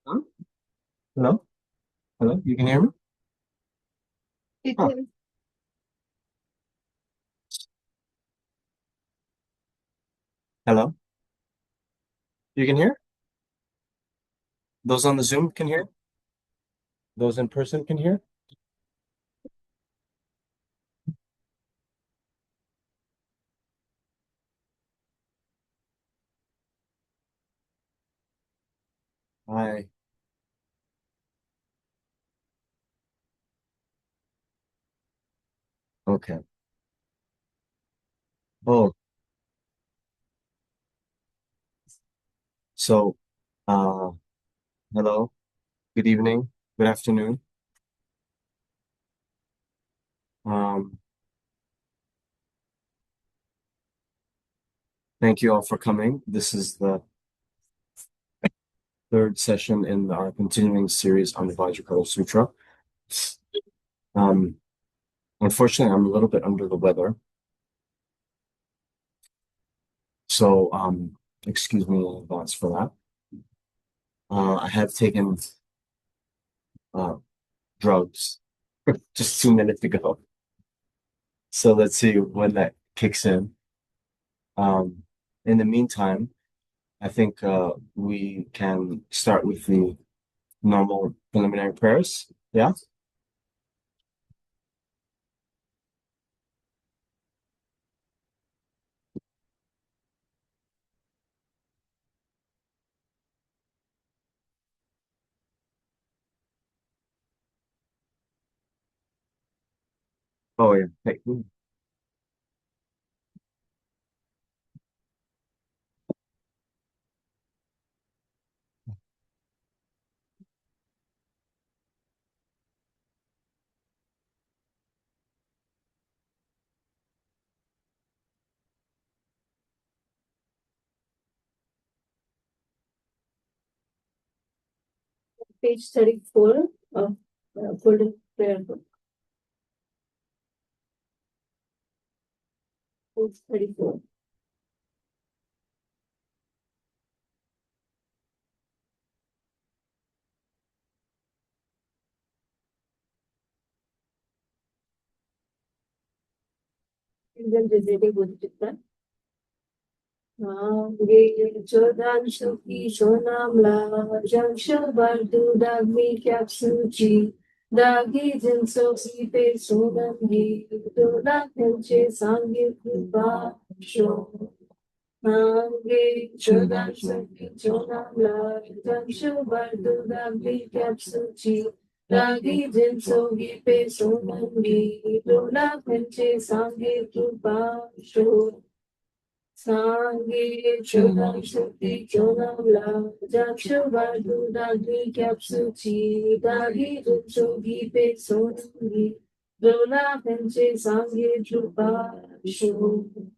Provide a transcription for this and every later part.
Huh? Hello? Hello? You can hear me? Huh. Hello? You can hear? Those on the Zoom can hear? Those in person can hear? Hi. Okay. Oh, so, uh, hello. Good evening. Good afternoon. Um, Thank you all for coming. This is the third session in our continuing series on the Vajra Sutra. Um, Unfortunately, I'm a little bit under the weather, so excuse me in advance for that. I have taken uh, drugs just 2 minutes ago. So let's see when that kicks in. Um, in the meantime, I think we can start with the normal preliminary prayers. Yeah? Oh, yeah. Hey. Page 34 of Golden Prayer Book, page 34. Indian Reading Buddhist. Jordan Shoki Shonamla Jangsha Bardu Dagmi Kapsuchi Dagi Jinso Sipe Sonamgi Dola Penche Sangi Kuba Sho Nange Jordan Shoki Shonamla Jangsha Bardu Dagmi Kapsuchi Dagi Jinso Gipe Sonamgi Dola Penche Sangi Kuba Sho Sangi Chunam Shakti Chunam La Jaksha Vardu Dagi Kapsuchi Dagi Jutsu Pe Songi Rola Penche Sangi Drupa Shu.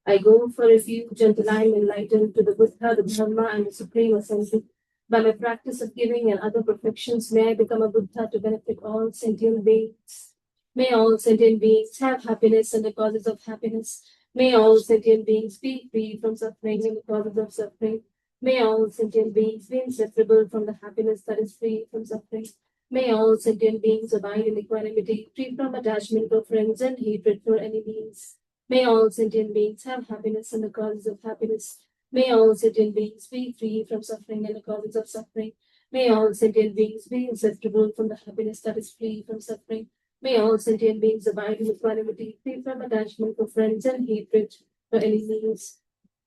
I go for refuge until I am enlightened to the Buddha, the Dharma, and the Supreme Assembly. By my practice of giving and other perfections, may I become a Buddha to benefit all sentient beings. May all sentient beings have happiness and the causes of happiness. May all sentient beings be free from suffering and the causes of suffering. May all sentient beings be inseparable from the happiness that is free from suffering. May all sentient beings abide in equanimity, free from attachment for friends and hatred for enemies. May all sentient beings have happiness and the causes of happiness. May all sentient beings be free from suffering and the causes of suffering. May all sentient beings be inseparable from the happiness that is free from suffering. May all sentient beings abide in equanimity, free from attachment for friends and hatred for enemies.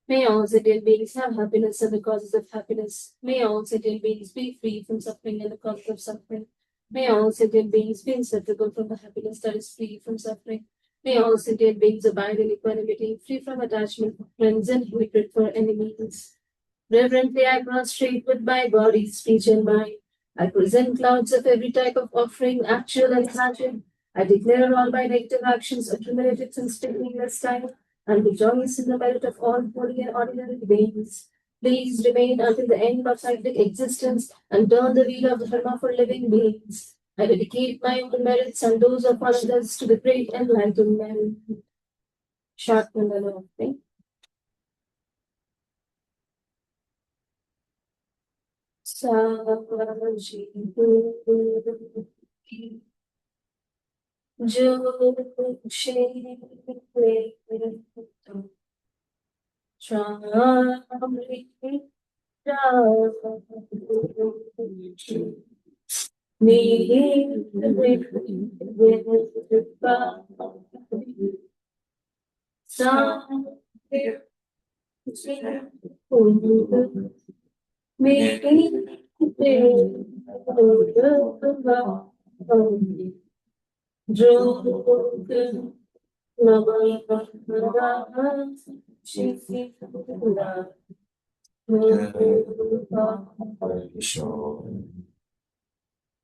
May all sentient beings have happiness and the causes of happiness. May all sentient beings be free from suffering and the causes of suffering. May all sentient beings be inseparable from the happiness that is free from suffering. May all sentient beings abide in equanimity, free from attachment for friends and hatred for enemies. Reverently I prostrate with my body, speech, and mind. I present clouds of every type of offering, actual and imagined. I declare all my negative actions accumulated since beginningless time, and rejoice in the merit of all holy and ordinary beings. Please remain until the end of cyclic existence and turn the wheel of Dharma for living beings. I dedicate my own merits and those of others to the great enlightenment. Short mandala offering.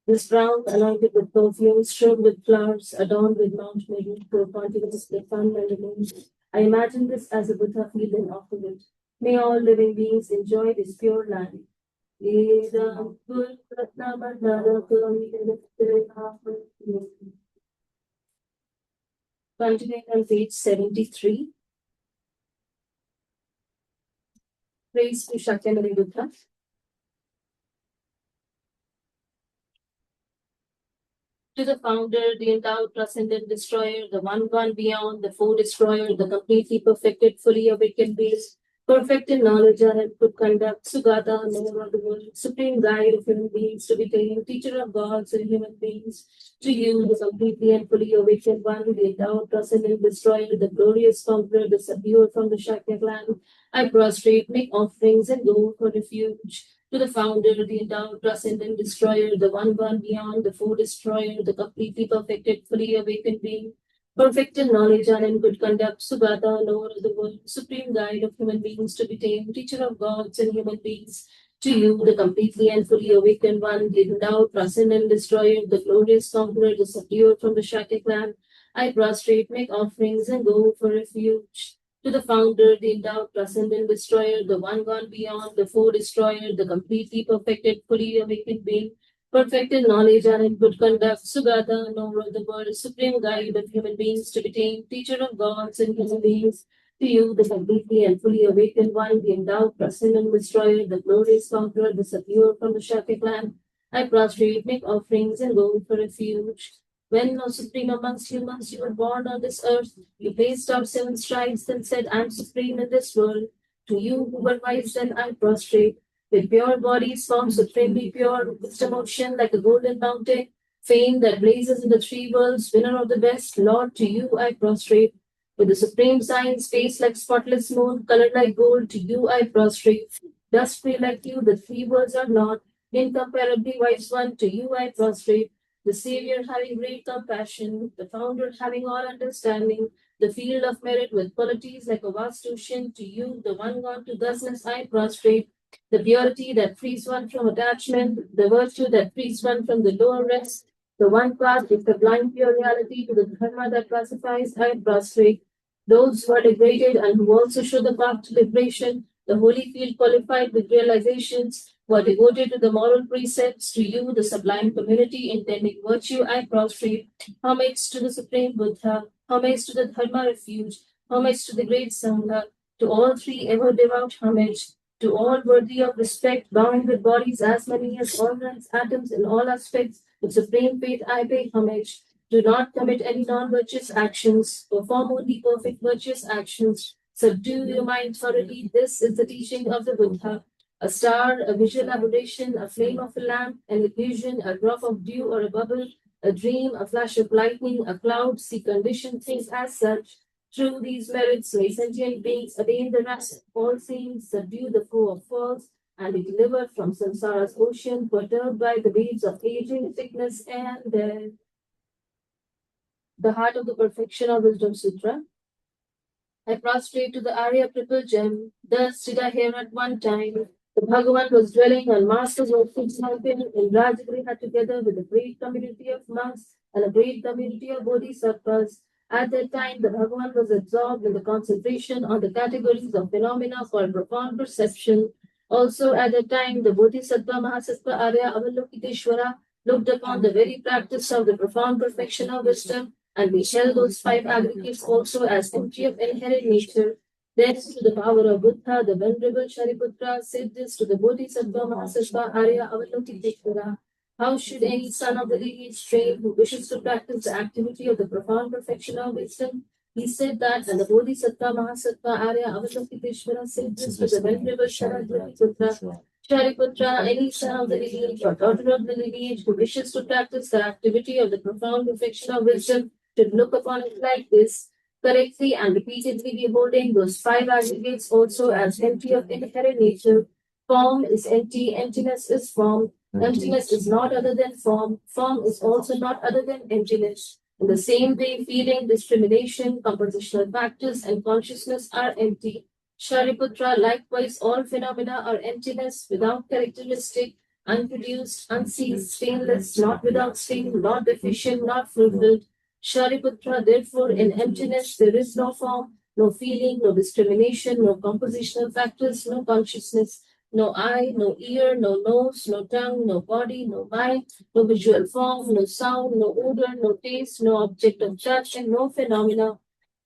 This ground, anointed with perfume, strewn with flowers, adorned with Mount Meru, contiguous the sun and the moon. I imagine this as a Buddha field and offer it. May all living beings enjoy this pure land. Continuing on page 73. Praise to Shakyamuni Buddha. To the founder, the endowed, transcendent destroyer, the one gone beyond, the foe destroyer, the completely perfected, fully awakened beast, perfect in knowledge and good conduct, Sugata, knower of the world, supreme guide of human beings to be tamed, teacher of gods and human beings, to you, the completely and fully awakened one, the endowed, transcendent destroyer, the glorious conqueror, the subduer from the Shakya clan, I prostrate, make offerings, and go for refuge. To the founder, the endowed, transcendent destroyer, the one gone beyond, the foe destroyer, the completely perfected, fully awakened being, perfect in knowledge and in good conduct, Sugata, knower of the world, supreme guide of human beings to be tamed, teacher of gods and human beings. To you, the completely and fully awakened one, the endowed, transcendent destroyer, the glorious conqueror, the subduer from the Shakya clan, I prostrate, make offerings, and go for refuge. To the founder, the endowed, transcendent destroyer, the one gone beyond, the foe destroyer, the completely perfected, fully awakened being, perfect in knowledge and in good conduct, Sugata, knower of the world, supreme guide of human beings to be tamed, teacher of gods and human beings. To you, the completely and fully awakened one, the endowed, transcendent destroyer, the glorious conqueror, the subduer from the Shakya clan, I prostrate, make offerings, and go for refuge. When, O supreme amongst humans, you were born on this earth, you placed out seven strides, then said, I am supreme in this world. To you who were wise, then I prostrate. With pure bodies formed supremely pure, wisdom ocean like a golden mountain, fame that blazes in the three worlds, winner of the best, Lord, to you I prostrate. With the supreme signs, face like spotless moon, colored like gold, to you I prostrate. Dust free like you, the three worlds are not. Incomparably wise one, to you I prostrate. The Savior having great compassion, the Founder having all understanding, the field of merit with qualities like a vast ocean, to you, the one gone to thusness, I prostrate. The purity that frees one from attachment, the virtue that frees one from the lower rest, the one path is the blind pure reality to the dharma that classifies, I prostrate. Those who are degraded and who also show the path to liberation, the holy field qualified with realizations, who are devoted to the moral precepts, to you, the sublime community intending virtue, I prostrate. Homage to the Supreme Buddha, homage to the Dharma refuge, homage to the great Sangha, to all three ever devout homage, to all worthy of respect, bowing with bodies as many as organs, atoms in all aspects, with supreme faith I pay homage. Do not commit any non-virtuous actions, perform only perfect virtuous actions, subdue your mind thoroughly. This is the teaching of the Buddha. A star, a visual aberration, a flame of a lamp, an illusion, a drop of dew or a bubble, a dream, a flash of lightning, a cloud, see conditioned things as such. Through these merits, may sentient beings attain the rest of all things, subdue the foe of false, and be delivered from samsara's ocean, perturbed by the waves of aging, sickness, and death. The heart of the perfection of Wisdom Sutra. I prostrate to the Arya triple gem. Thus did I hear at one time. The Bhagavan was dwelling on Master's Ocean's mountain in Rajagriha together with a great community of monks and a great community of bodhisattvas. At that time, the Bhagavan was absorbed in the concentration on the categories of phenomena called profound perception. Also, at that time, the Bodhisattva Mahasattva Arya Avalokiteshvara looked upon the very practice of the profound perfection of wisdom and we shall those five aggregates also as empty of inherent nature. Then, to the power of Buddha, the Venerable Shariputra said this to the Bodhisattva Mahasattva Arya Avalokiteshvara. How should any son of the lineage train who wishes to practice the activity of the profound perfection of wisdom? He said that, and the Bodhisattva Mahasattva Arya Avalokiteshvara said this to the Venerable Shariputra. Shariputra, any son of the lineage or daughter of the lineage who wishes to practice the activity of the profound perfection of wisdom should look upon it like this, correctly and repeatedly beholding those five aggregates also as empty of inherent nature. Form is empty, emptiness is form, emptiness is not other than form, form is also not other than emptiness. In the same way, feeling, discrimination, compositional factors, and consciousness are empty. Shariputra, likewise, all phenomena are emptiness without characteristic, unproduced, unceased, stainless, not without stain, not deficient, not fulfilled. Shariputra, therefore, in emptiness there is no form, no feeling, no discrimination, no compositional factors, no consciousness, no eye, no ear, no nose, no tongue, no body, no mind, no visual form, no sound, no odor, no taste, no object of touch, and no phenomena.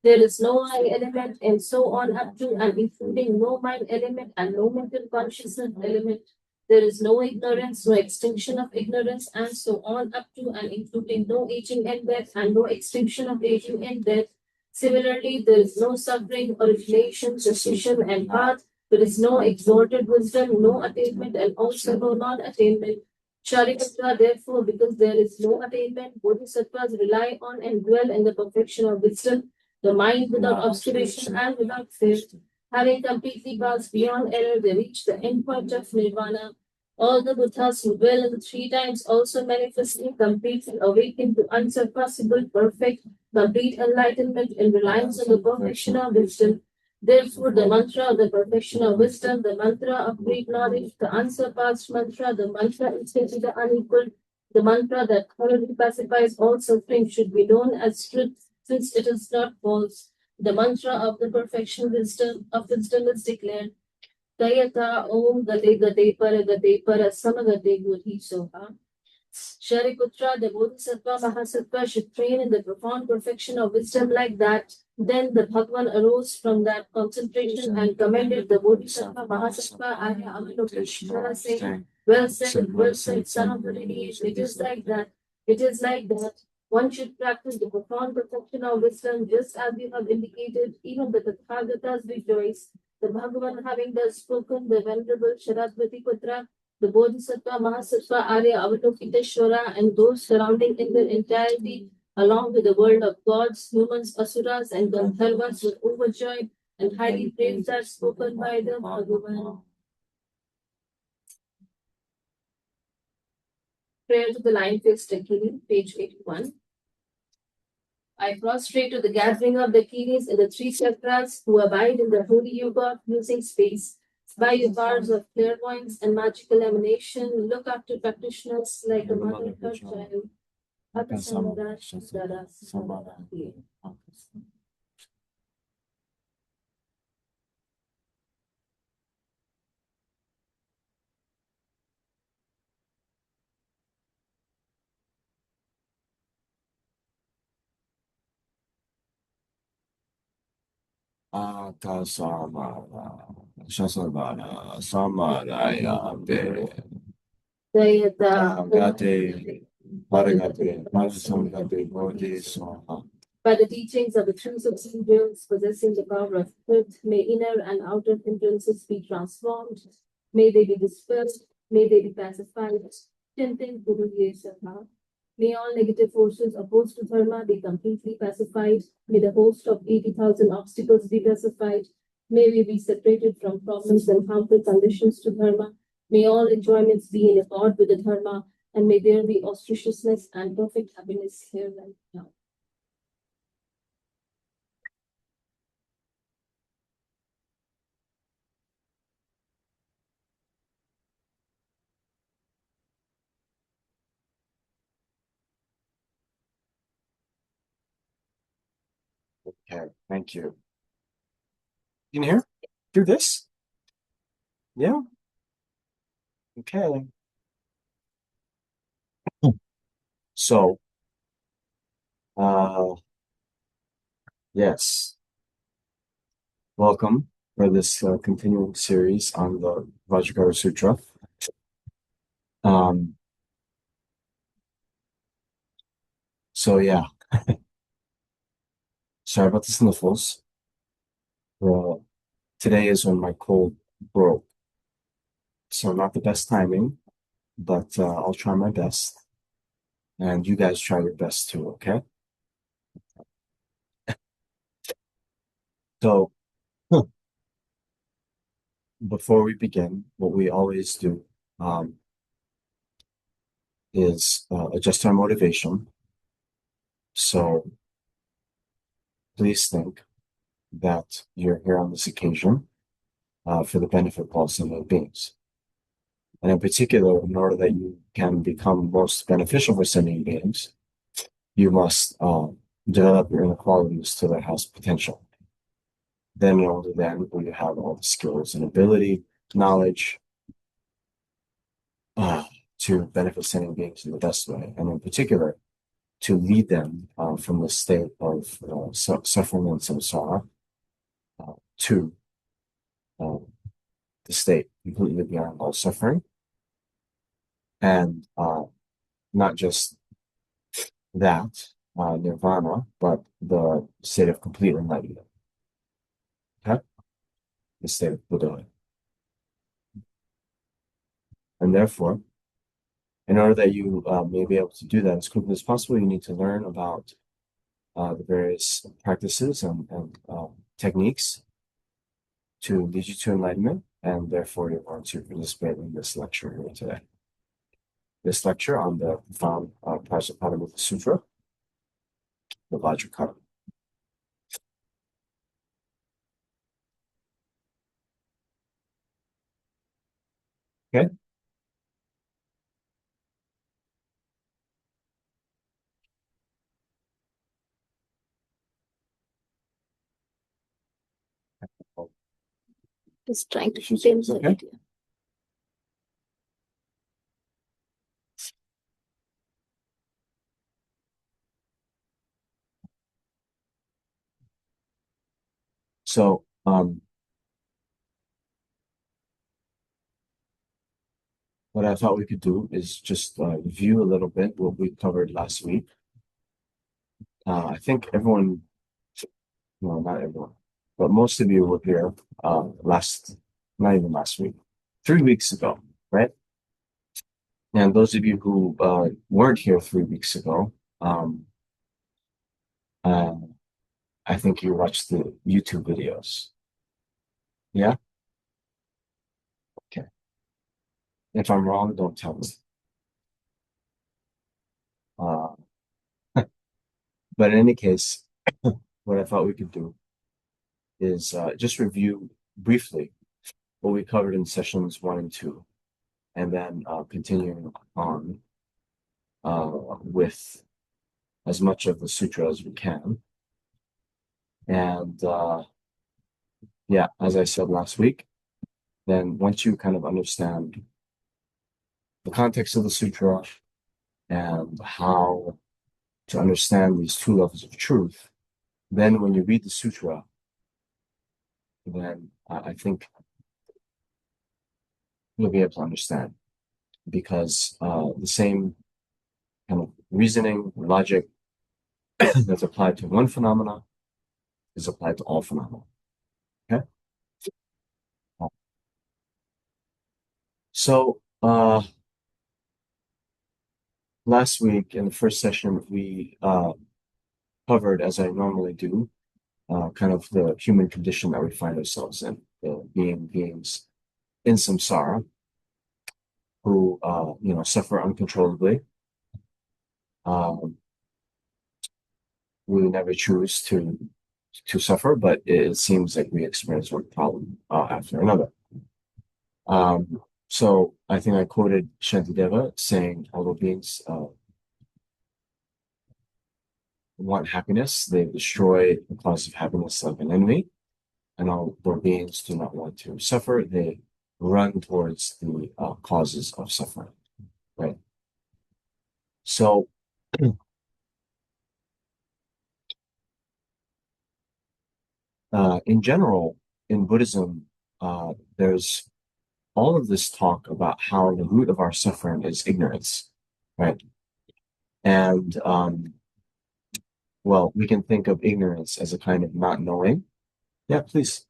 There is no I element, and so on up to and including no mind element and no mental consciousness element. There is no ignorance, no extinction of ignorance, and so on up to and including no aging and death, and no extinction of aging and death. Similarly, there is no suffering, origination, cessation, and path. There is no exalted wisdom, no attainment, and also no non attainment. Shariputra, therefore, because there is no attainment, bodhisattvas rely on and dwell in the perfection of wisdom, the mind without obscuration and without fear. Having completely passed beyond error, they reach the end point of nirvana. All the Buddhas who dwell in the three times also manifestly completely awaken to unsurpassable, perfect, complete enlightenment in reliance on the perfection of wisdom. Therefore, the mantra of the perfection of wisdom, the mantra of great knowledge, the unsurpassed mantra, the mantra instantly the unequaled, the mantra that thoroughly pacifies all suffering should be known as truth, since it is not false. The mantra of the perfection wisdom is declared. Tayata Om Gate Para Samagate Guri Soha. Shariputra, the Bodhisattva Mahasattva should train in the profound perfection of wisdom like that. Then the Bhagwan arose from that concentration and commended the Bodhisattva Mahasattva Arya Avalokiteshvara, saying, well said, son of the lineage. It is like that. It is like that. One should practice the profound perfection of wisdom just as you have indicated. Even the Tathagatas rejoice. The Bhagavan having thus spoken, the Venerable Sharadvati Putra, the Bodhisattva, Mahasattva, Arya, Avalokiteshvara, and those surrounding in their entirety, along with the world of gods, humans, asuras, and Gandharvas, were overjoyed and highly praised that spoken by the Bhagavan. Prayer to the Lion-Faced Dakini, page 81. I prostrate to the gathering of the Kiris in the three chakras who abide in the holy yoga of using space. By your powers of clairvoyance and magical emanation, look after practitioners like a mother her child. Akasamara Shasara Samara. Akasamara Shasara Samaraya Be Dayata Gate Paragate Parasamgate Bodhi Soha. By the teachings of the true supreme beings possessing the power of truth, may inner and outer hindrances be transformed, may they be dispersed, may they be pacified. Chanting Guru Ye Sabha. May all negative forces opposed to Dharma be completely pacified. May the host of 80,000 obstacles be pacified. May we be separated from problems and harmful conditions to Dharma. May all enjoyments be in accord with the Dharma, and may there be auspiciousness and perfect happiness here and now. Okay, thank you. In here? Do this? Yeah. Okay. So, yes. Welcome for this continuing series on the Vajra Sutra. Um, so yeah, sorry about the sniffles. Well, today is when my cold broke, so not the best timing, but I'll try my best, and you guys try your best too, okay? So before we begin, what we always do um, is adjust our motivation. So please think that you're here on this occasion for the benefit of all sentient beings. And in particular, in order that you can become most beneficial for sentient beings, you must develop your inequalities to their highest potential. Then, and only then will you have all the skills and ability, knowledge uh, to benefit sentient beings in the best way. And in particular, to lead them from the state of suffering and samsara to uh, the state completely beyond all suffering. And not just that, nirvana, but the state of complete enlightenment, okay? The state of Buddhahood. And therefore, in order that you may be able to do that as quickly as possible, you need to learn about the various practices and techniques to lead you to enlightenment. And therefore, you're going to participate in this lecture here today. This lecture on the profound Prajnapada Sutra, the Vajra. Okay? Just trying to frame the Okay. idea. So, what I thought we could do is just review a little bit what we covered last week. I think everyone, no, not everyone, but most of you were here not even last week, 3 weeks ago, right? And those of you who weren't here 3 weeks ago, um, uh, I think you watched the YouTube videos. Yeah? Okay. If I'm wrong, don't tell me. Uh, but in any case, what I thought we could do is just review briefly what we covered in sessions 1 and 2, and then continuing on with as much of the sutra as we can. And yeah, as I said last week, then once you kind of understand the context of the sutra and how to understand these two levels of truth, then when you read the sutra, then I think you'll be able to understand because the same kind of reasoning, logic that's applied to one phenomena is applied to all phenomena. Okay. So last week in the first session, we covered, as I normally do, kind of the human condition that we find ourselves in, beings in samsara who, suffer uncontrollably. We never choose to suffer, but it seems like we experience one problem after another. So I think I quoted Shantideva saying, although beings want happiness, they destroy the cause of happiness like an enemy. And although beings do not want to suffer, they run towards the causes of suffering, right? So, in general, in Buddhism, there's all of this talk about how the root of our suffering is ignorance, right? And well, we can think of ignorance as a kind of not knowing. Yeah, please.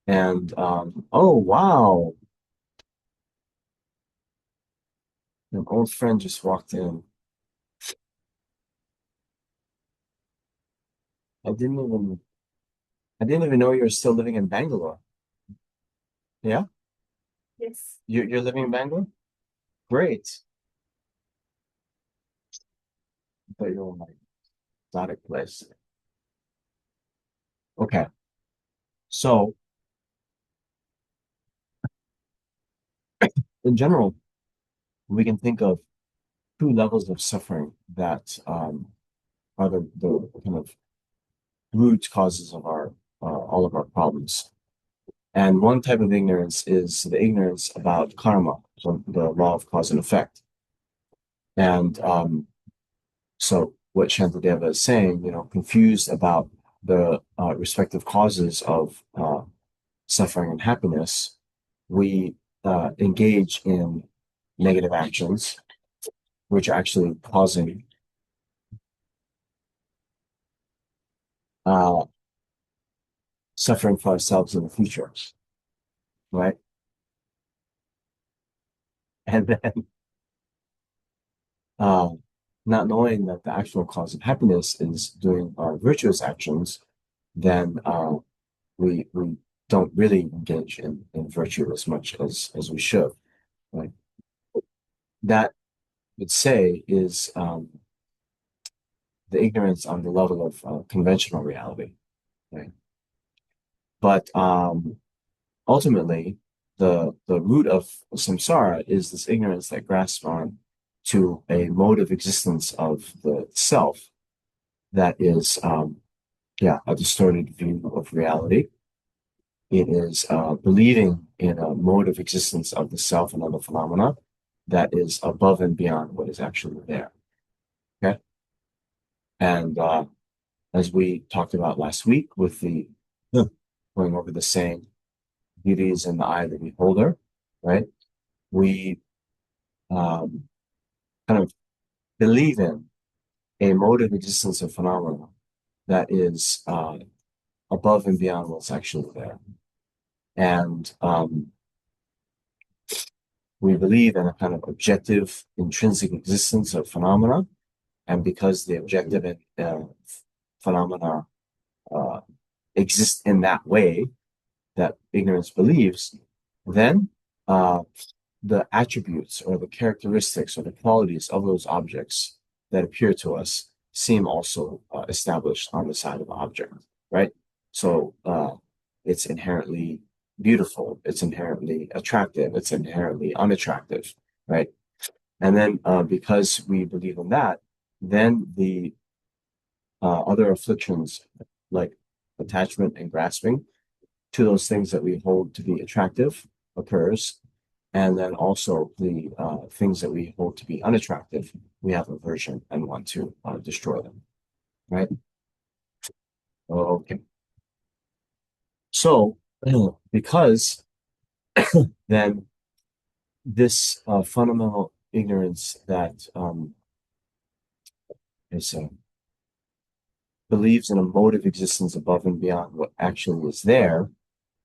And oh wow, an old friend just walked in. I didn't even I didn't even know you were still living in Bangalore. Yeah, Yes. you're living in Bangalore? Great. I thought you were in like exotic place. Okay, so in general, we can think of two levels of suffering that are the kind of root causes of our all of our problems. And one type of ignorance is the ignorance about karma, so the law of cause and effect. And so what Shantideva is saying, confused about the respective causes of suffering and happiness, we engage in negative actions, which are actually causing uh, suffering for ourselves in the future, right? And then uh, not knowing that the actual cause of happiness is doing our virtuous actions, then we don't really engage in virtue as much as we should, right? That would say is the ignorance on the level of conventional reality, right? But ultimately, the root of samsara is this ignorance that grasps on to a mode of existence of the self that is, yeah, a distorted view of reality. It is believing in a mode of existence of the self and other phenomena that is above and beyond what is actually there. Okay. And as we talked about last week with the going over the saying, beauty is in the eye of the beholder, right? We um, kind of believe in a mode of existence of phenomena that is above and beyond what's actually there. And we believe in a kind of objective, intrinsic existence of phenomena. And because the objective phenomena uh, exist in that way that ignorance believes, then uh, the attributes or the characteristics or the qualities of those objects that appear to us seem also established on the side of the object, right? So it's inherently beautiful, it's inherently attractive, it's inherently unattractive, right? And then because we believe in that, then the other afflictions like attachment and grasping to those things that we hold to be attractive occurs. And then also the things that we hold to be unattractive, we have aversion and want to destroy them, right? Okay. So, because then this fundamental ignorance that is believes in a mode of existence above and beyond what actually is there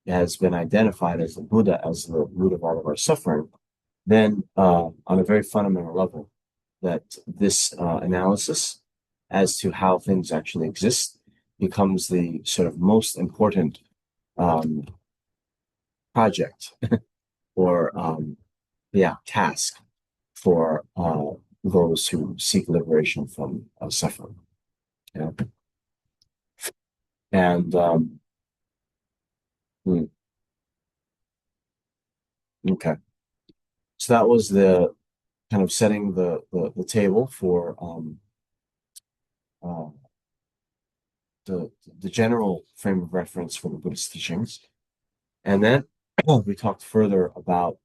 has been identified as the Buddha as the root of all of our suffering, then on a very fundamental level, that this analysis as to how things actually exist becomes the sort of most important um, project or yeah, task for those who seek liberation from suffering. Yeah. And hmm, okay, so that was the kind of setting the table for uh, the the general frame of reference for the Buddhist teachings, and then we talked further about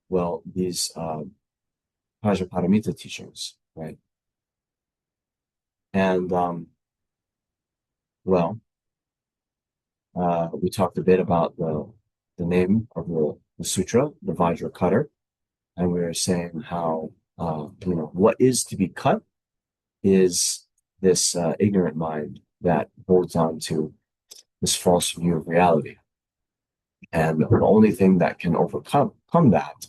well these Paramita teachings, right? And well, We talked a bit about the name of the sutra, the Vajra cutter, and we were saying how what is to be cut is this ignorant mind that holds on to this false view of reality. And the only thing that can overcome that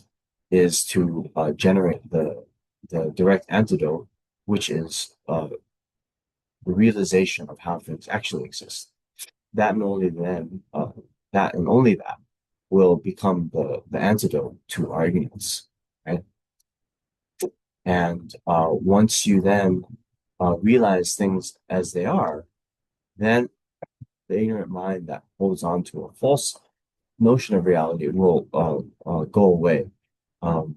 is to generate the direct antidote, which is the realization of how things actually exist. That and only then, that and only that will become the antidote to arguments, right? And once you then realize things as they are, then the ignorant mind that holds on to a false notion of reality will go away, um,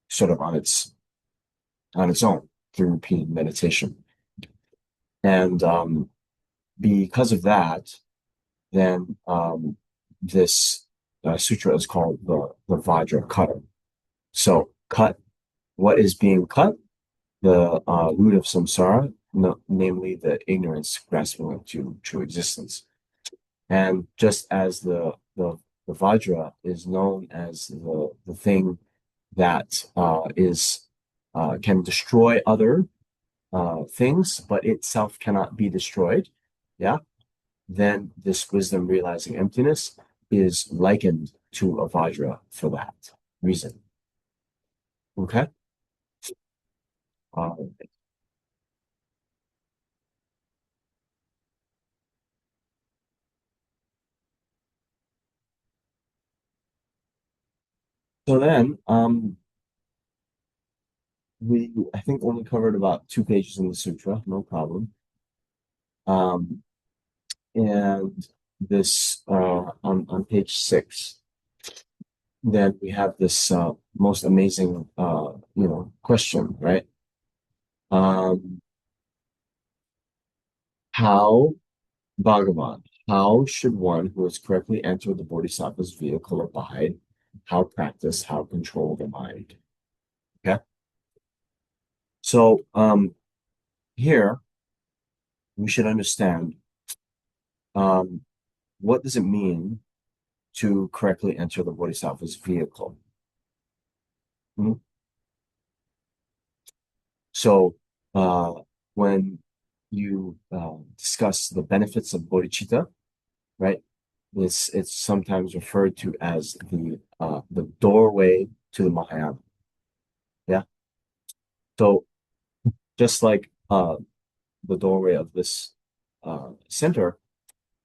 sort of on its own through repeated meditation. And because of that, then this sutra is called the Vajra cutter. So cut what is being cut, the root of samsara, no, namely the ignorance grasping to true existence. And just as the Vajra is known as the thing that is can destroy other things, but itself cannot be destroyed. Yeah. Then this wisdom realizing emptiness is likened to a Vajra for that reason. Okay. Uh, so then, we I think only covered about 2 pages in the sutra, no problem. Um, and this on page 6, then we have this most amazing question, right? Um, how Bhagavan, how should one who has correctly entered the Bodhisattva's vehicle abide? How practice? How control the mind? Okay. So here we should understand um, what does it mean to correctly enter the Bodhisattva's vehicle? Hmm? So uh, when you discuss the benefits of bodhicitta, right? It's sometimes referred to as the doorway to the Mahayana. Yeah. So just like the doorway of this center,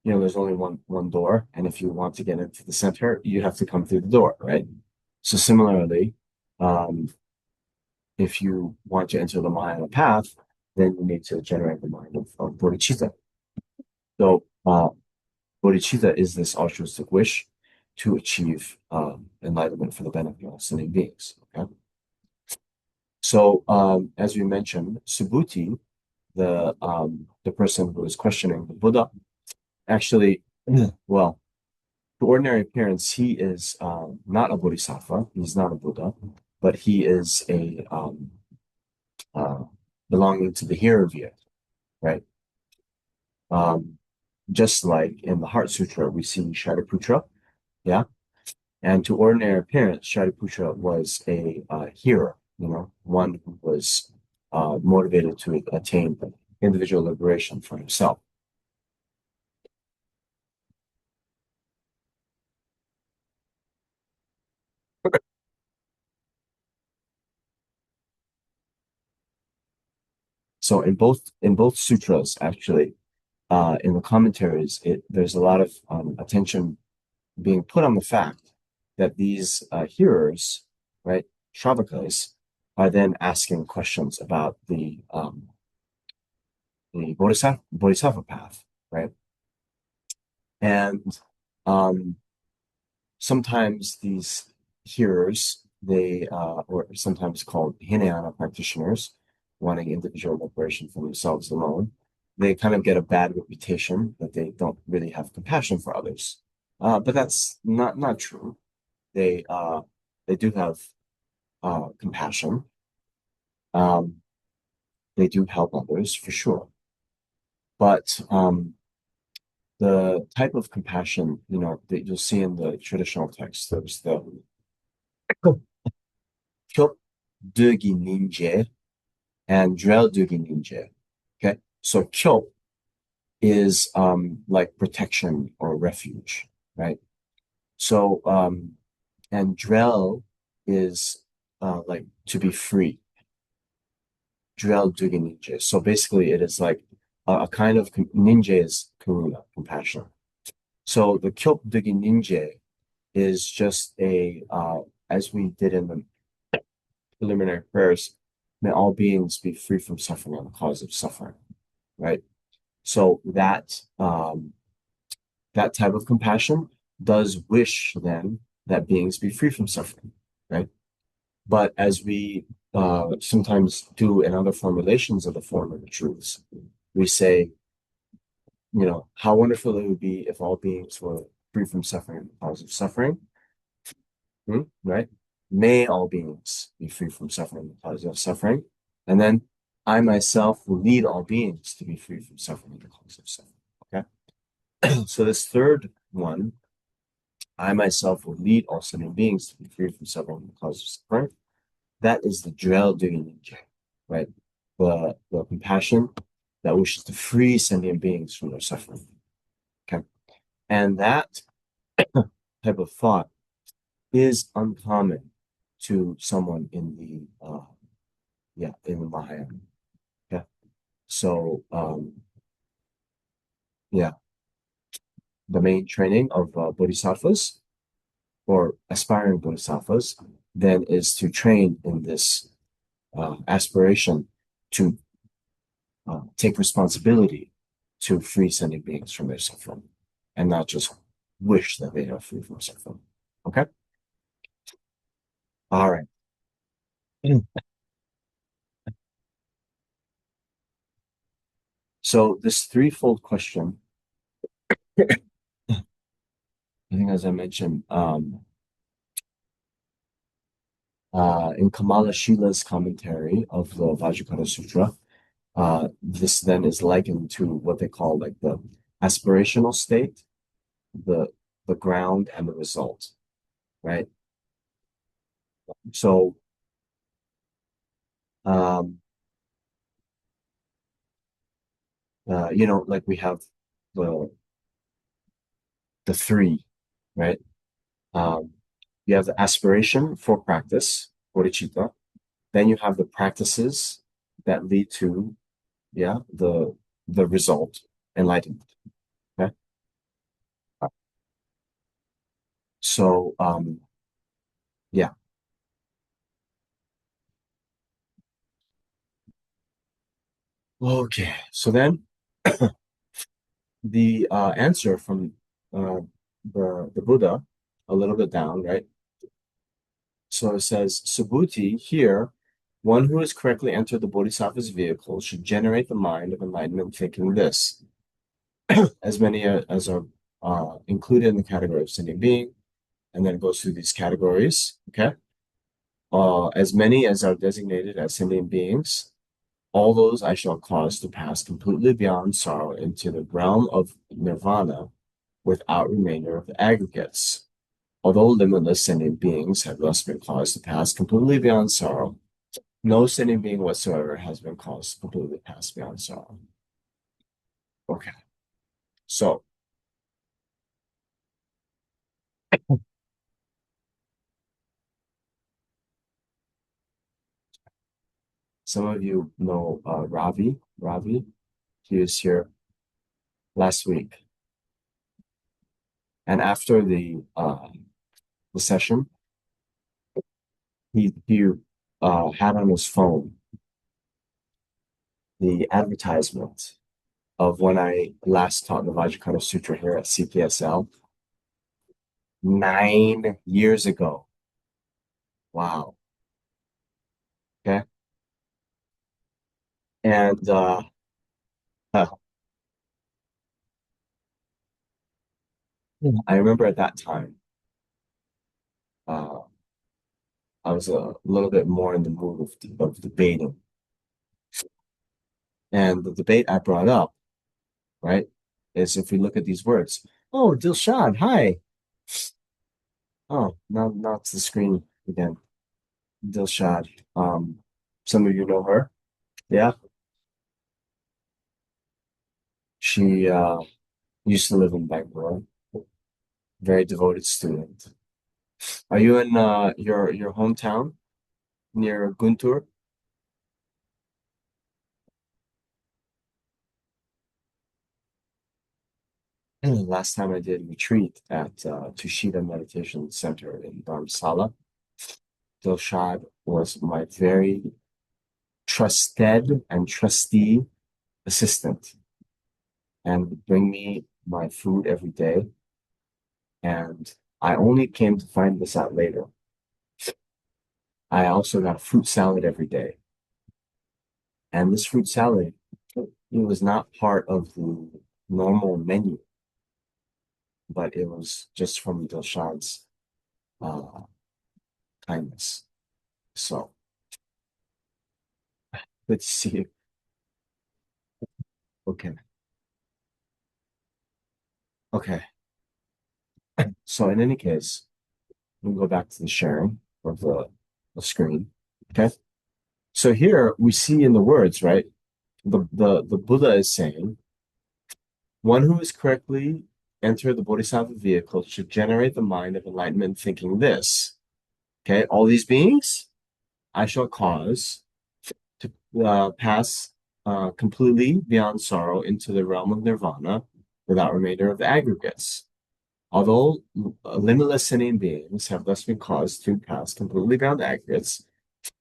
there's only one door, and if you want to get into the center, you have to come through the door, right? So similarly, um, if you want to enter the Mahayana path, then you need to generate the mind of bodhicitta. So bodhicitta is this altruistic wish to achieve enlightenment for the benefit of all sentient beings. Okay. So as we mentioned, Subhuti, the person who is questioning the Buddha, actually, well, to ordinary appearance, he is not a bodhisattva. He's not a Buddha, but he is a uh, belonging to the Hierovia, right? Um, just like in the Heart Sutra, we see Shariputra, yeah. And to ordinary appearance, Shariputra was a hero, one who was motivated to attain individual liberation for himself. So in both sutras, actually, in the commentaries, there's a lot of attention being put on the fact that these hearers, right, Shravakas, are then asking questions about the Bodhisattva path, right? And um, sometimes these hearers, or sometimes called Hinayana practitioners, wanting individual liberation for themselves alone, they kind of get a bad reputation that they don't really have compassion for others. But that's not true. They do have compassion. Um, they do help others for sure. But the type of compassion, that you'll see in the traditional text. There's the Kyop Dugi Ninje and Drel Dugi Ninje. Okay. So Kyop is like protection or refuge, right? So and Drel is like to be free. Drel Dugi Ninja. So basically it is like a kind of ninja is karuna, compassion. So the Kyop Dugi Ninja is just as we did in the preliminary prayers, may all beings be free from suffering and the cause of suffering, right? So that type of compassion does wish then that beings be free from suffering, right? But as we sometimes do in other formulations of the Four Noble Truths, we say, how wonderful it would be if all beings were free from suffering and the cause of suffering, right? May all beings be free from suffering and the cause of suffering. And then I myself will lead all beings to be free from suffering and the cause of suffering. Okay. So this third one, I myself will lead all sentient beings to be free from suffering and the cause of suffering. That is the Drel Dugi Ninja, right? The compassion that wishes to free sentient beings from their suffering. Okay. And that type of thought is uncommon to someone in the Mahayana. Yeah. So yeah, the main training of bodhisattvas or aspiring bodhisattvas then is to train in this aspiration to take responsibility to free sentient beings from their suffering and not just wish that they are free from suffering. Okay? All right. So this threefold question, I think as I mentioned, in Kamala Shila's commentary of the Vajra Sutra, this then is likened to what they call like the aspirational state, the the ground, and the result, right? So um, like we have the the three, right? Um, you have the aspiration for practice, bodhicitta. Then you have the practices that lead to, yeah, the result, enlightenment. Okay. So yeah. Okay. So then the answer from uh, the Buddha, a little bit down, right? So it says, Subhuti, here, one who has correctly entered the Bodhisattva's vehicle should generate the mind of enlightenment thinking this, as many as are included in the category of sentient being, and then it goes through these categories, okay? As many as are designated as sentient beings, all those I shall cause to pass completely beyond sorrow into the realm of nirvana without remainder of the aggregates. Although limitless sentient beings have thus been caused to pass completely beyond sorrow, no sentient being whatsoever has been caused to completely pass beyond sorrow. Okay, so some of you know Ravi. Ravi, he was here last week, and after the session, he had on his phone the advertisement of when I last taught the Vajra Sutra here at CKSL 9 years ago. Wow. Okay. And I remember at that time, uh, I was a little bit more in the mood of debating. And the debate I brought up, right? is if we look at these words. Oh, Dilshad, hi. Oh, now it's the screen again. Dilshad. Some of you know her. Yeah. She used to live in Bangalore. Very devoted student. Are you in your hometown near Guntur? Last time I did retreat at Tushita Meditation Center in Dharamsala. Dilshad was my very trusted and trustee assistant and would bring me my food every day. And I only came to find this out later. I also got a fruit salad every day. And this fruit salad, it was not part of the normal menu, but it was just from Dilshad's uh, kindness. So good to see you. Okay. Okay. So in any case, we'll go back to the sharing of the screen. Okay. So here we see in the words, right? The Buddha is saying, one who is correctly entered the Bodhisattva vehicle should generate the mind of enlightenment thinking this. Okay, all these beings I shall cause to pass completely beyond sorrow into the realm of nirvana without remainder of the aggregates. Although limitless sentient beings have thus been caused to pass completely beyond the aggregates,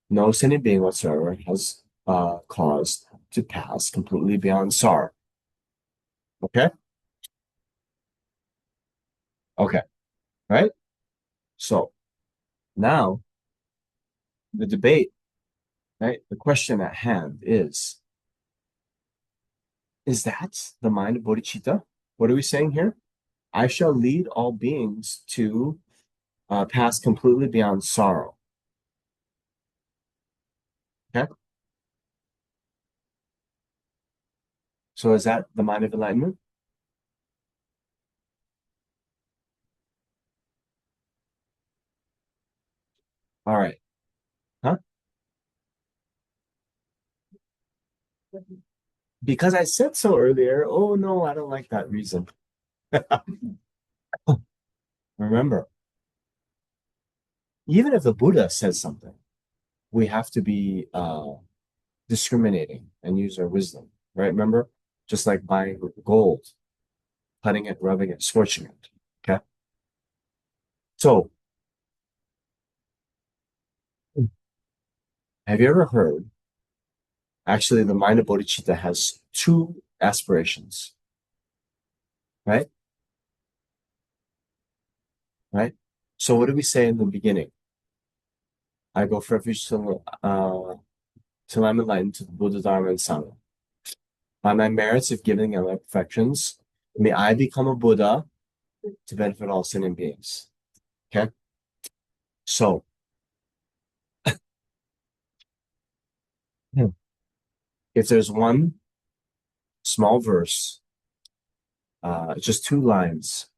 no sentient being whatsoever has caused to pass completely beyond sorrow. Okay? Okay. Right? So now the debate, right? The question at hand is that the mind of bodhicitta? What are we saying here? I shall lead all beings to pass completely beyond sorrow. Okay? So is that the mind of enlightenment? All right. Huh? Because I said so earlier. Oh no, I don't like that reason. Remember, even if the Buddha says something, we have to be discriminating and use our wisdom, right? Remember, just like buying gold, cutting it, rubbing it, scorching it. Okay. So, have you ever heard? Actually, the mind of bodhicitta has two aspirations, right? Right. So, what do we say in the beginning? I go for refuge till I'm enlightened to the Buddha, Dharma, and Sangha. By my merits of giving and my perfections, may I become a Buddha to benefit all sentient beings. Okay. So, if there's one small verse, just two lines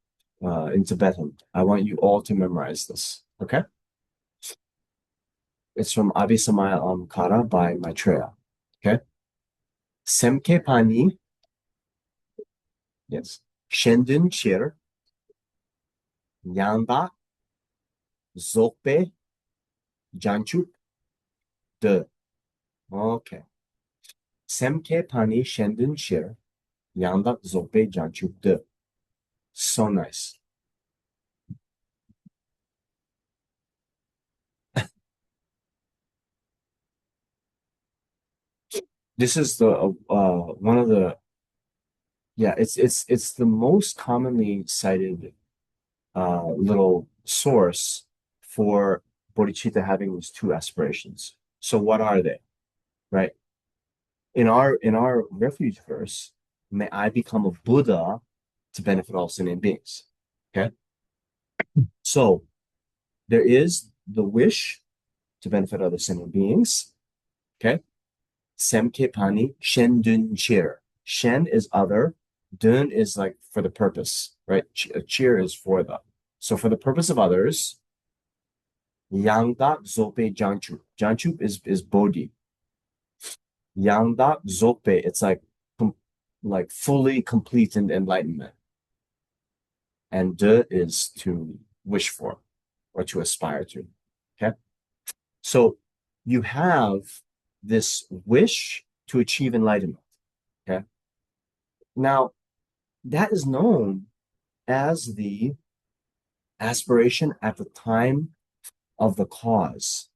in Tibetan, I want you all to memorize this. Okay. It's from Abhisamaya Kara by Maitreya. Okay. Semke pani, yes. Shendun chir, yanda, zokpe, janchup, de. Okay. Semke pani shendun chir, yanda, zokpe, janchup, de. So nice. This is the one of the yeah, it's the most commonly cited little source for bodhicitta having these two aspirations. So what are they? Right? In our refuge verse, may I become a Buddha to benefit all sentient beings. Okay. So there is the wish to benefit other sentient beings. Okay. Semke pani shen dun chir. Shen is other, Dun is like for the purpose, right? Cheer is for the. So for the purpose of others, Yangda Zope Janchup. Janchup is Bodhi. Yangda Zope, it's like fully complete in enlightenment. And De is to wish for or to aspire to. Okay. So you have this wish to achieve enlightenment. Okay. Now, that is known as the aspiration at the time of the cause.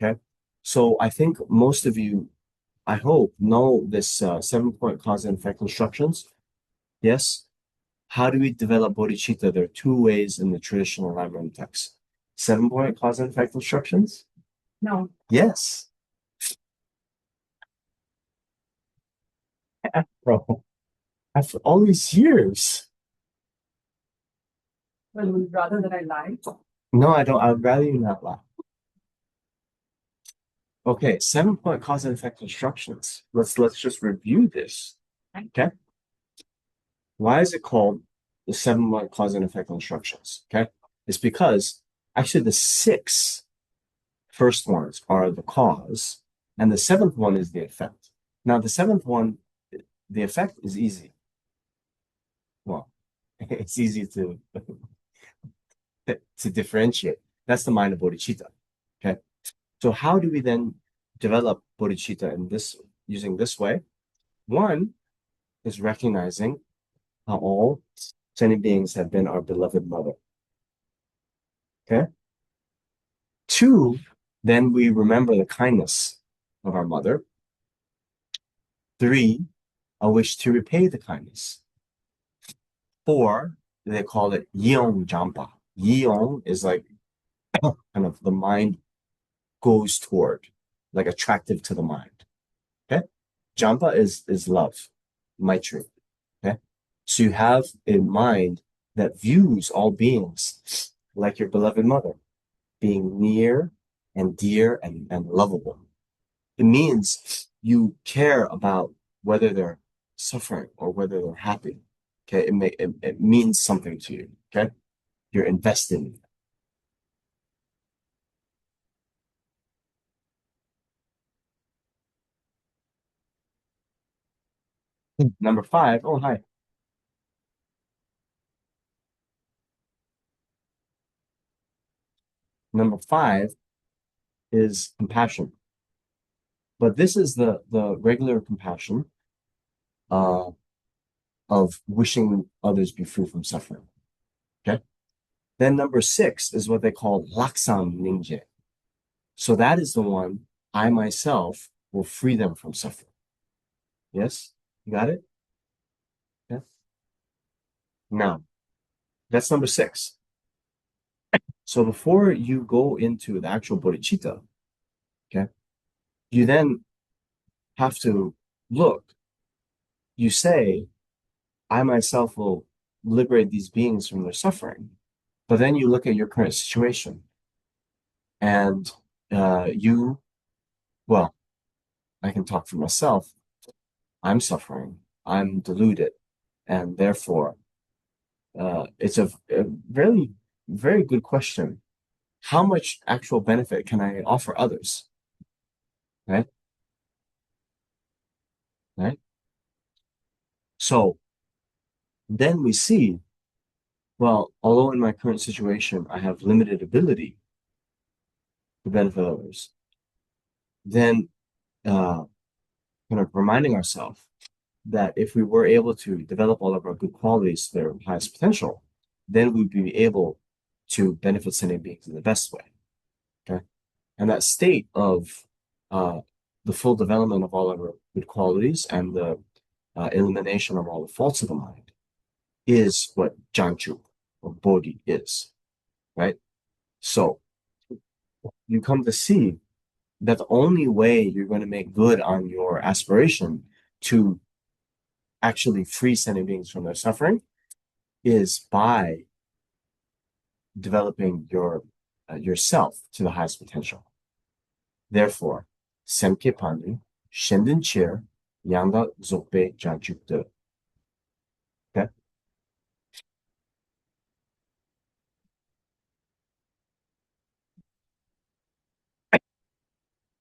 Okay. So I think most of you, I hope, know this 7 point cause and effect instructions. Yes. How do we develop bodhicitta? There are two ways in the traditional Lamrim text. 7 point cause and effect instructions? No. Yes. Bro, after all these years. Well, would you rather that I lie? No, I don't. I'd rather you not lie. Okay, 7 point cause and effect instructions. Let's just review this. Okay. Why is it called the 7 point cause and effect instructions? Okay. It's because actually the six first ones are the cause, and the seventh one is the effect. Now, the seventh one, the effect is easy. Well, it's easy to differentiate. That's the mind of bodhicitta. Okay. So how do we then develop bodhicitta in this using this way? One is recognizing how all sentient beings have been our beloved mother. Okay. Two, then we remember the kindness of our mother. Three, a wish to repay the kindness. Four, they call it Yeong Jampa. Yeong is like kind of the mind goes toward, like attractive to the mind. Okay. Jampa is love, Maitri. Okay. So you have a mind that views all beings like your beloved mother, being near and dear and lovable. It means you care about whether they're suffering or whether they're happy. Okay. It means something to you. Okay. You're invested in it. Number five, oh, hi. Number five is compassion. But this is the regular compassion uh, of wishing others be free from suffering. Okay. Then number six is what they call laksam ningje. So that is the one I myself will free them from suffering. Yes? You got it? Yeah. Now, that's number six. So before you go into the actual bodhicitta, okay, you then have to look. You say, I myself will liberate these beings from their suffering. But then you look at your current situation and you, well, I can talk for myself. I'm suffering. I'm deluded. And therefore, it's a very, very good question. How much actual benefit can I offer others? Right? Right? So then we see, well, although in my current situation I have limited ability to benefit others, then kind of reminding ourselves that if we were able to develop all of our good qualities to their highest potential, then we'd be able to benefit sentient beings in the best way. Okay. And that state of uh, the full development of all of our good qualities and the elimination of all the faults of the mind is what Janchu or Bodhi is, right? So you come to see that the only way you're going to make good on your aspiration to actually free sentient beings from their suffering is by developing yourself to the highest potential. Therefore, semke panu, shendin chir, yanda zokbe janchukde.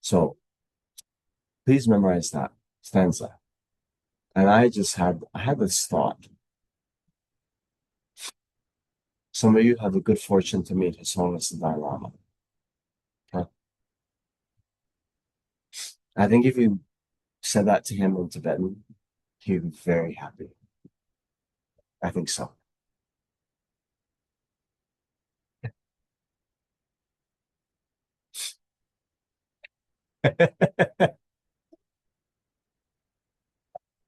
So please memorize that stanza. And I had this thought. Some of you have the good fortune to meet His Holiness the Dalai Lama. Okay? I think if you said that to him in Tibetan, he'd be very happy. I think so.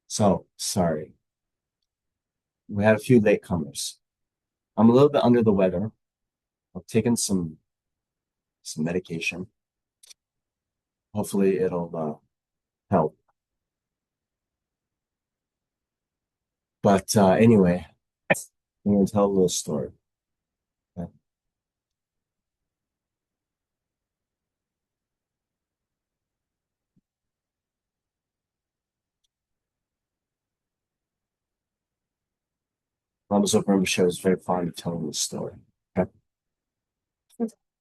So sorry. We had a few latecomers. I'm a little bit under the weather. I've taken some medication. Hopefully it'll help. But anyway, I'm gonna tell a little story. Okay? Lama Zopa Rinpoche is very fond of telling this story. Okay?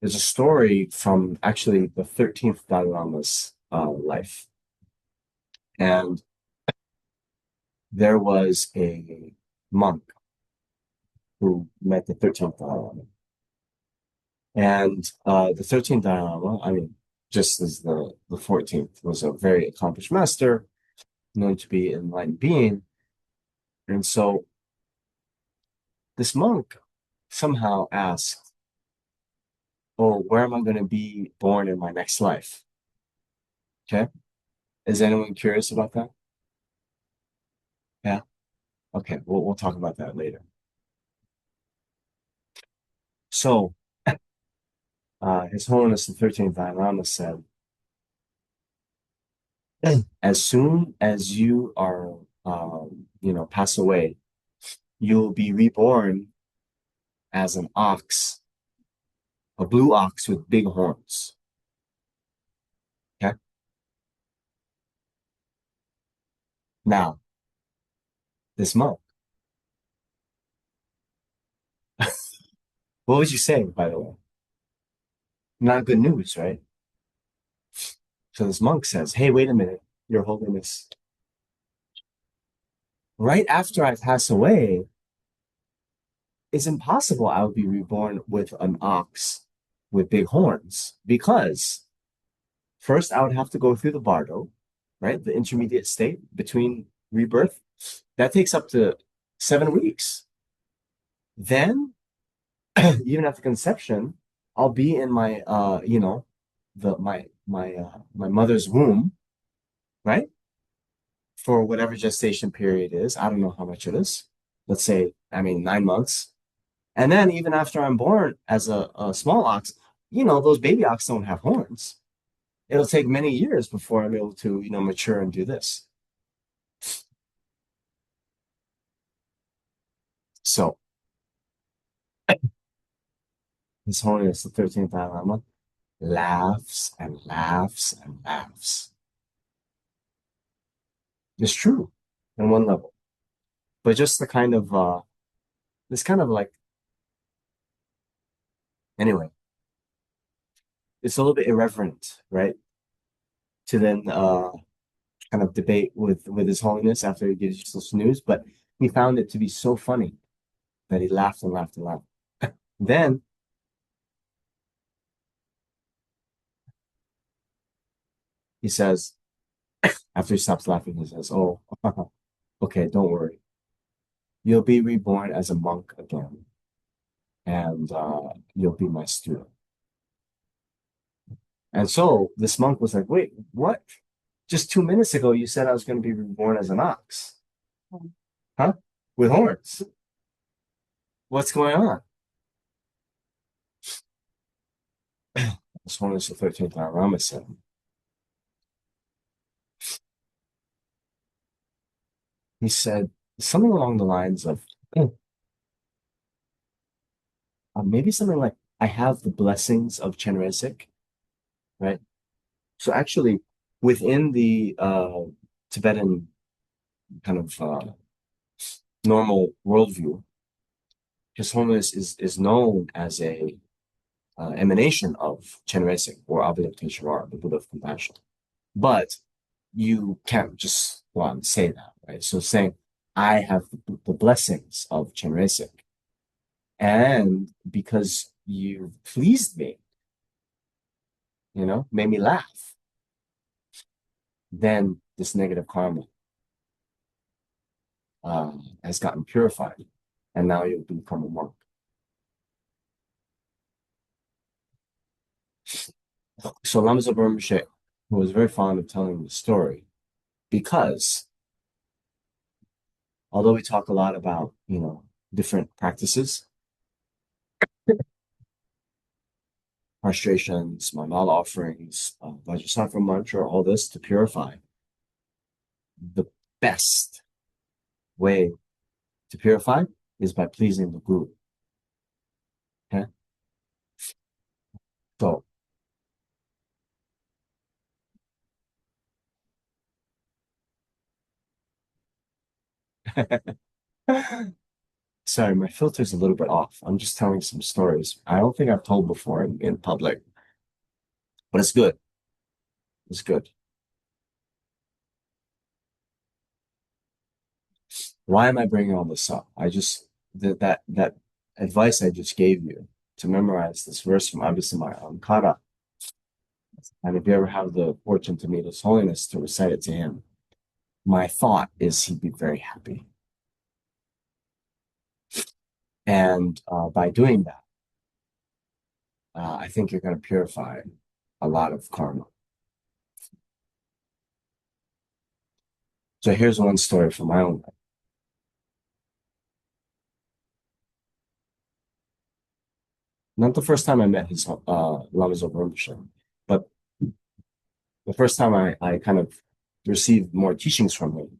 There's a story from actually the 13th Dalai Lama's life. And there was a monk who met the 13th Dalai Lama. And the 13th Dalai Lama, I mean, just as the 14th, was a very accomplished master, known to be an enlightened being. And so this monk somehow asked, oh, where am I going to be born in my next life? Okay. Is anyone curious about that? Yeah. Okay. We'll talk about that later. So, His Holiness the 13th Dalai Lama said, as soon as you are, pass away, you'll be reborn as an ox, a blue ox with big horns. Okay. Now, this monk, what was you saying, by the way? Not good news, right? So this monk says, hey, wait a minute, Your Holiness. Right after I pass away, it's impossible I would be reborn with an ox with big horns because first I would have to go through the bardo, right? The intermediate state between rebirth. That takes up to 7 weeks. Then, even after conception, I'll be in my my mother's womb, right? For whatever gestation period is. I don't know how much it is. Let's say, I mean, 9 months. And then even after I'm born as a small ox, those baby ox don't have horns. It'll take many years before I'm able to, mature and do this. So His Holiness the 13th Dalai Lama laughs and laughs and laughs. It's true on one level, but just the kind of this kind of like anyway, it's a little bit irreverent, right? To then kind of debate with His Holiness after he gives you this news, but he found it to be so funny that he laughed and laughed and laughed. Then he says, after he stops laughing, he says, "Oh, okay, don't worry. You'll be reborn as a monk again, and you'll be my student." And so this monk was like, "Wait, what? Just 2 minutes ago, you said I was going to be reborn as an ox, huh? With horns. What's going on?" This one is the 13th Dharma said. He said something along the lines of maybe something like, I have the blessings of Chenrezig, right? So actually, within the Tibetan kind of normal worldview, His Holiness is known as a emanation of Chenrezig or Avalokiteshvara, the Buddha of compassion. But you can't just go out and say that, right? So saying, I have the blessings of Chenrezig, and because you pleased me, made me laugh, then this negative karma has gotten purified, and now you'll become a monk. So Lama Zopa Rinpoche was very fond of telling the story because although we talk a lot about, different practices, prostrations, mandala offerings, Vajra mantra, all this to purify, the best way to purify is by pleasing the guru. Okay? So sorry, my filter's a little bit off. I'm just telling some stories. I don't think I've told before in public, but it's good. It's good. Why am I bringing all this up? I just that advice I just gave you to memorize this verse from Abhisamaya Ankara. And if you ever have the fortune to meet His Holiness to recite it to him, my thought is he'd be very happy. And by doing that, I think you're going to purify a lot of karma. So here's one story from my own life. Not the first time I met his Lama Zopa Rinpoche, but the first time I kind of received more teachings from him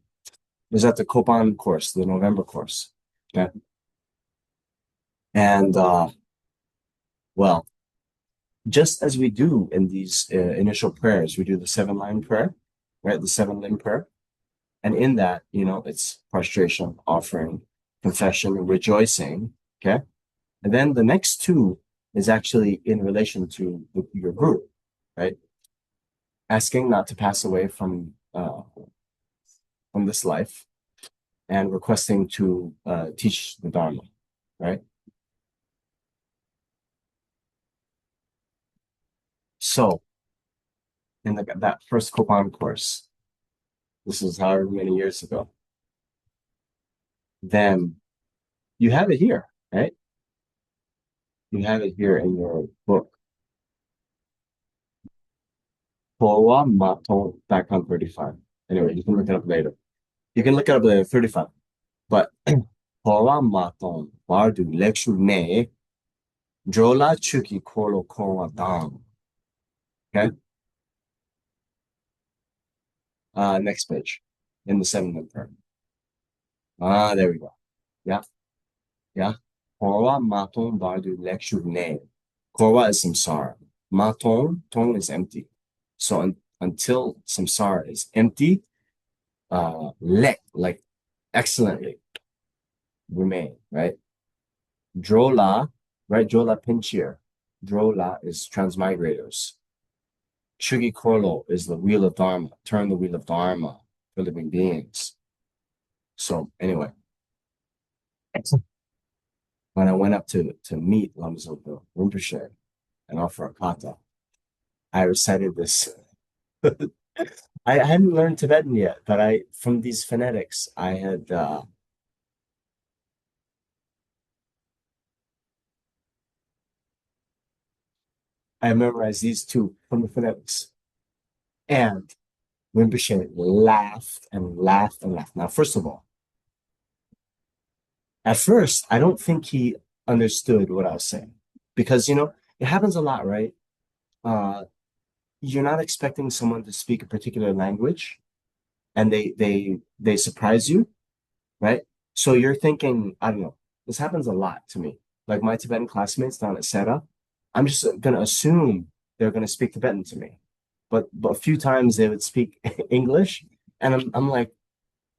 was at the Kopan course, the November course. Okay. And well, just as we do in these initial prayers, we do the 7-line prayer, right? The 7-limb prayer. And in that, it's prostration, offering, confession, rejoicing. Okay. And then the next two is actually in relation to your guru, right? Asking not to pass away from this life and requesting to teach the Dharma, right? So in that first Kopan course, this is however many years ago, then you have it here, right? You have it here in your book. Poa Maton, back on 35. Anyway, you can look it up later. You can look it up later, 35. But Poa Maton, Bardu, Lecture Ne, Jola Chuki Kolo Kowa Dam. Okay. Next page in the 7th term. There we go. Yeah. Yeah. Korwa maton bardu lecture ne. Korwa is samsara. Maton, tong is empty. So until samsara is empty, like excellently remain, right? Drola, right? Drola pinchir. Drola is transmigrators. Shugi Korlo is the wheel of Dharma. Turn the wheel of Dharma for living beings. So anyway, when I went up to meet Lama Zopa Rinpoche and offer a kata, I recited this. I hadn't learned Tibetan yet, but from these phonetics, I memorized these two from the phonetics. And Rinpoche laughed and laughed and laughed. Now, first of all, at first, I don't think he understood what I was saying because, it happens a lot, right? Uh, you're not expecting someone to speak a particular language and they surprise you, right? So you're thinking, I don't know, this happens a lot to me. Like my Tibetan classmates down at SETA, I'm just gonna assume they're gonna speak Tibetan to me. But a few times they would speak English, and I'm like,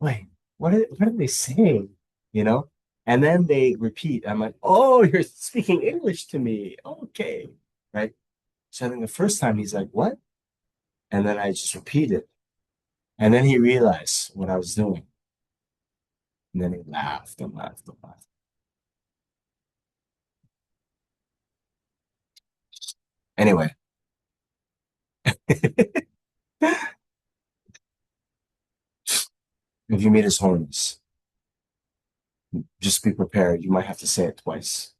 wait, what are they saying? You know? And then they repeat. I'm like, oh, you're speaking English to me. Okay. right? So I think the first time he's like, what? And then I just repeated. And then he realized what I was doing. And then he laughed and laughed and laughed. Anyway, if you meet his homies, just be prepared. You might have to say it twice.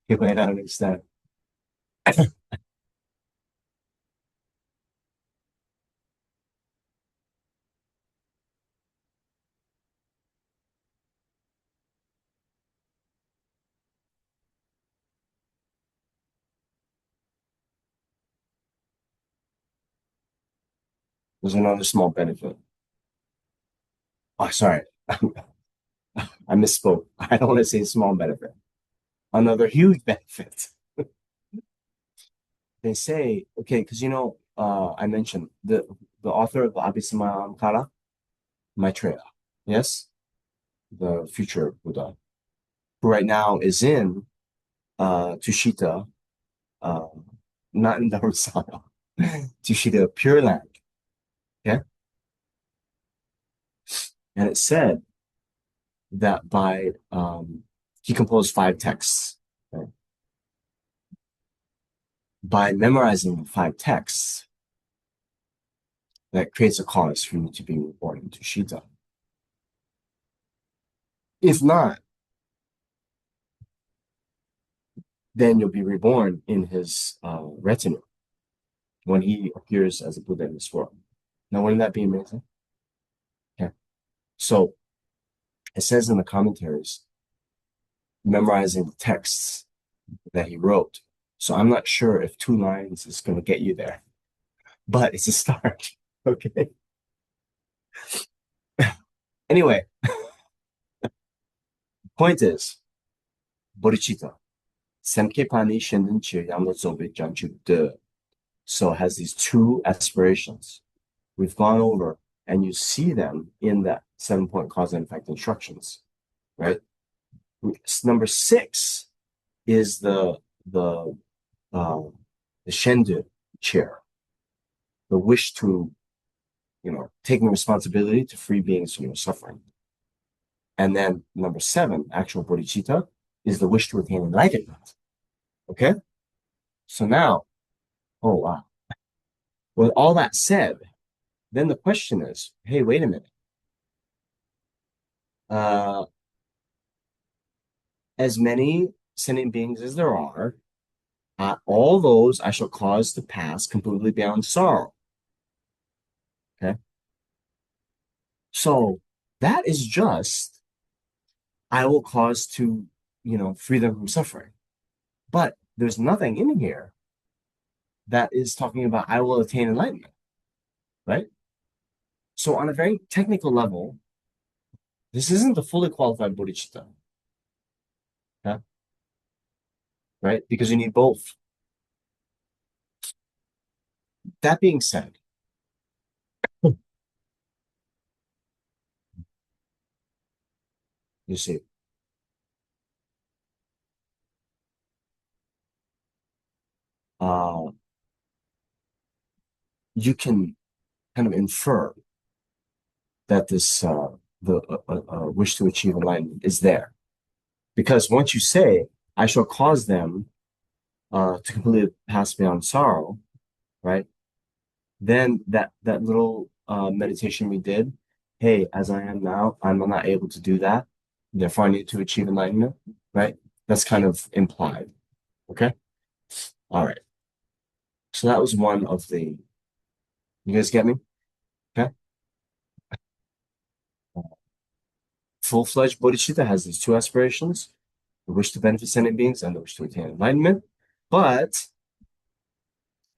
He might not understand. There's another small benefit. Oh, sorry. I misspoke. I don't want to say small benefit. Another huge benefit. They say, okay, because I mentioned the author of the Abhisamayalankara, Maitreya, yes, the future Buddha, who right now is in Tushita, uh, not in Dharamsala, Tushita Pure Land, okay? And it said that he composed five texts. Okay? By memorizing the five texts, that creates a cause for you to be reborn in Tushita. If not, then you'll be reborn in his retinue when he appears as a Buddha in this world. Now, wouldn't that be amazing? Okay. So it says in the commentaries, memorizing the texts that he wrote. So I'm not sure if two lines is going to get you there, but it's a start. Okay. Anyway, point is, bodhicitta, semkepani shendinchi yamnozobe janchu de. So it has these two aspirations. We've gone over and you see them in that 7-point cause and effect instructions, right? Number 6 is the uh, the Shendu chair, the wish to, taking responsibility to free beings from suffering. And then number 7, actual bodhicitta, is the wish to attain enlightenment. Okay? So now, oh wow. With all that said, then the question is, hey, wait a minute. Uh, as many sentient beings as there are, all those I shall cause to pass completely beyond sorrow. Okay. So that is just, I will cause to, free them from suffering. But there's nothing in here that is talking about I will attain enlightenment, right? So on a very technical level, this isn't the fully qualified bodhicitta, okay? Right? Because you need both. That being said, you see, uh, you can kind of infer that this the wish to achieve enlightenment is there. Because once you say, I shall cause them to completely pass beyond sorrow, right? Then that little meditation we did, hey, as I am now, I'm not able to do that. Therefore, I need to achieve enlightenment, right? That's kind of implied. Okay. All right. So that was one of the, you guys get me? Okay. Full-fledged bodhicitta has these two aspirations, the wish to benefit sentient beings and the wish to attain enlightenment. But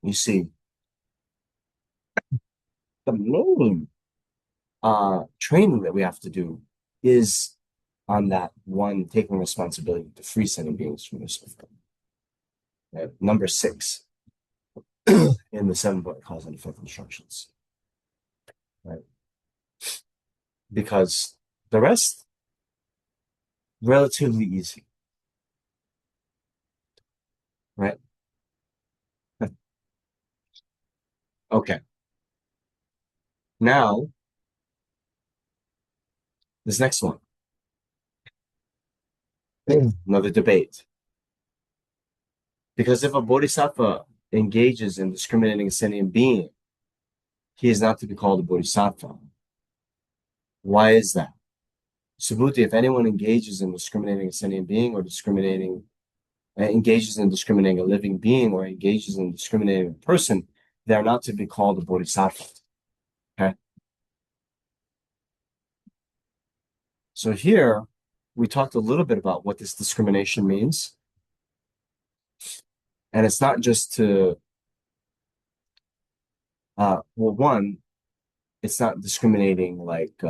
you see, the main training that we have to do is on that one, taking responsibility to free sentient beings from their suffering. Number 6 in the 7-point cause and effect instructions, right? Because the rest, relatively easy, right? Okay. Now, this next one, another debate. Because if a bodhisattva engages in discriminating a sentient being, he is not to be called a bodhisattva. Why is that? Subhuti, if anyone engages in discriminating a sentient being or engages in discriminating a living being or engages in discriminating a person, they're not to be called a bodhisattva. Okay. So here we talked a little bit about what this discrimination means. And it's not just to, well, one, it's not discriminating like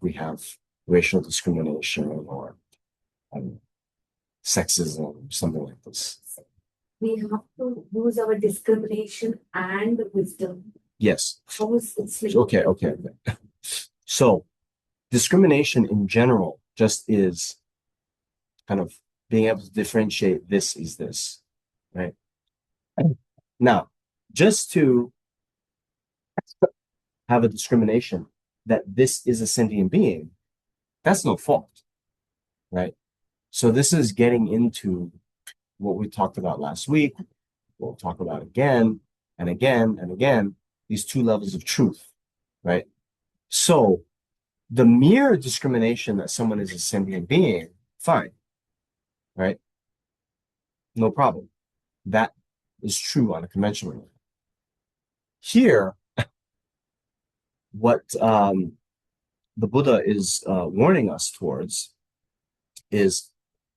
we have racial discrimination or um, sexism, something like this. We have to use our discrimination and wisdom. Yes. How is it's like Okay. So discrimination in general just is kind of being able to differentiate this is this, right? Now, just to have a discrimination that this is a sentient being, that's no fault, right? So this is getting into what we talked about last week. We'll talk about again and again and again, these two levels of truth, right? So the mere discrimination that someone is a sentient being, fine, right? No problem. That is true on a conventional level. Here, what the Buddha is warning us towards is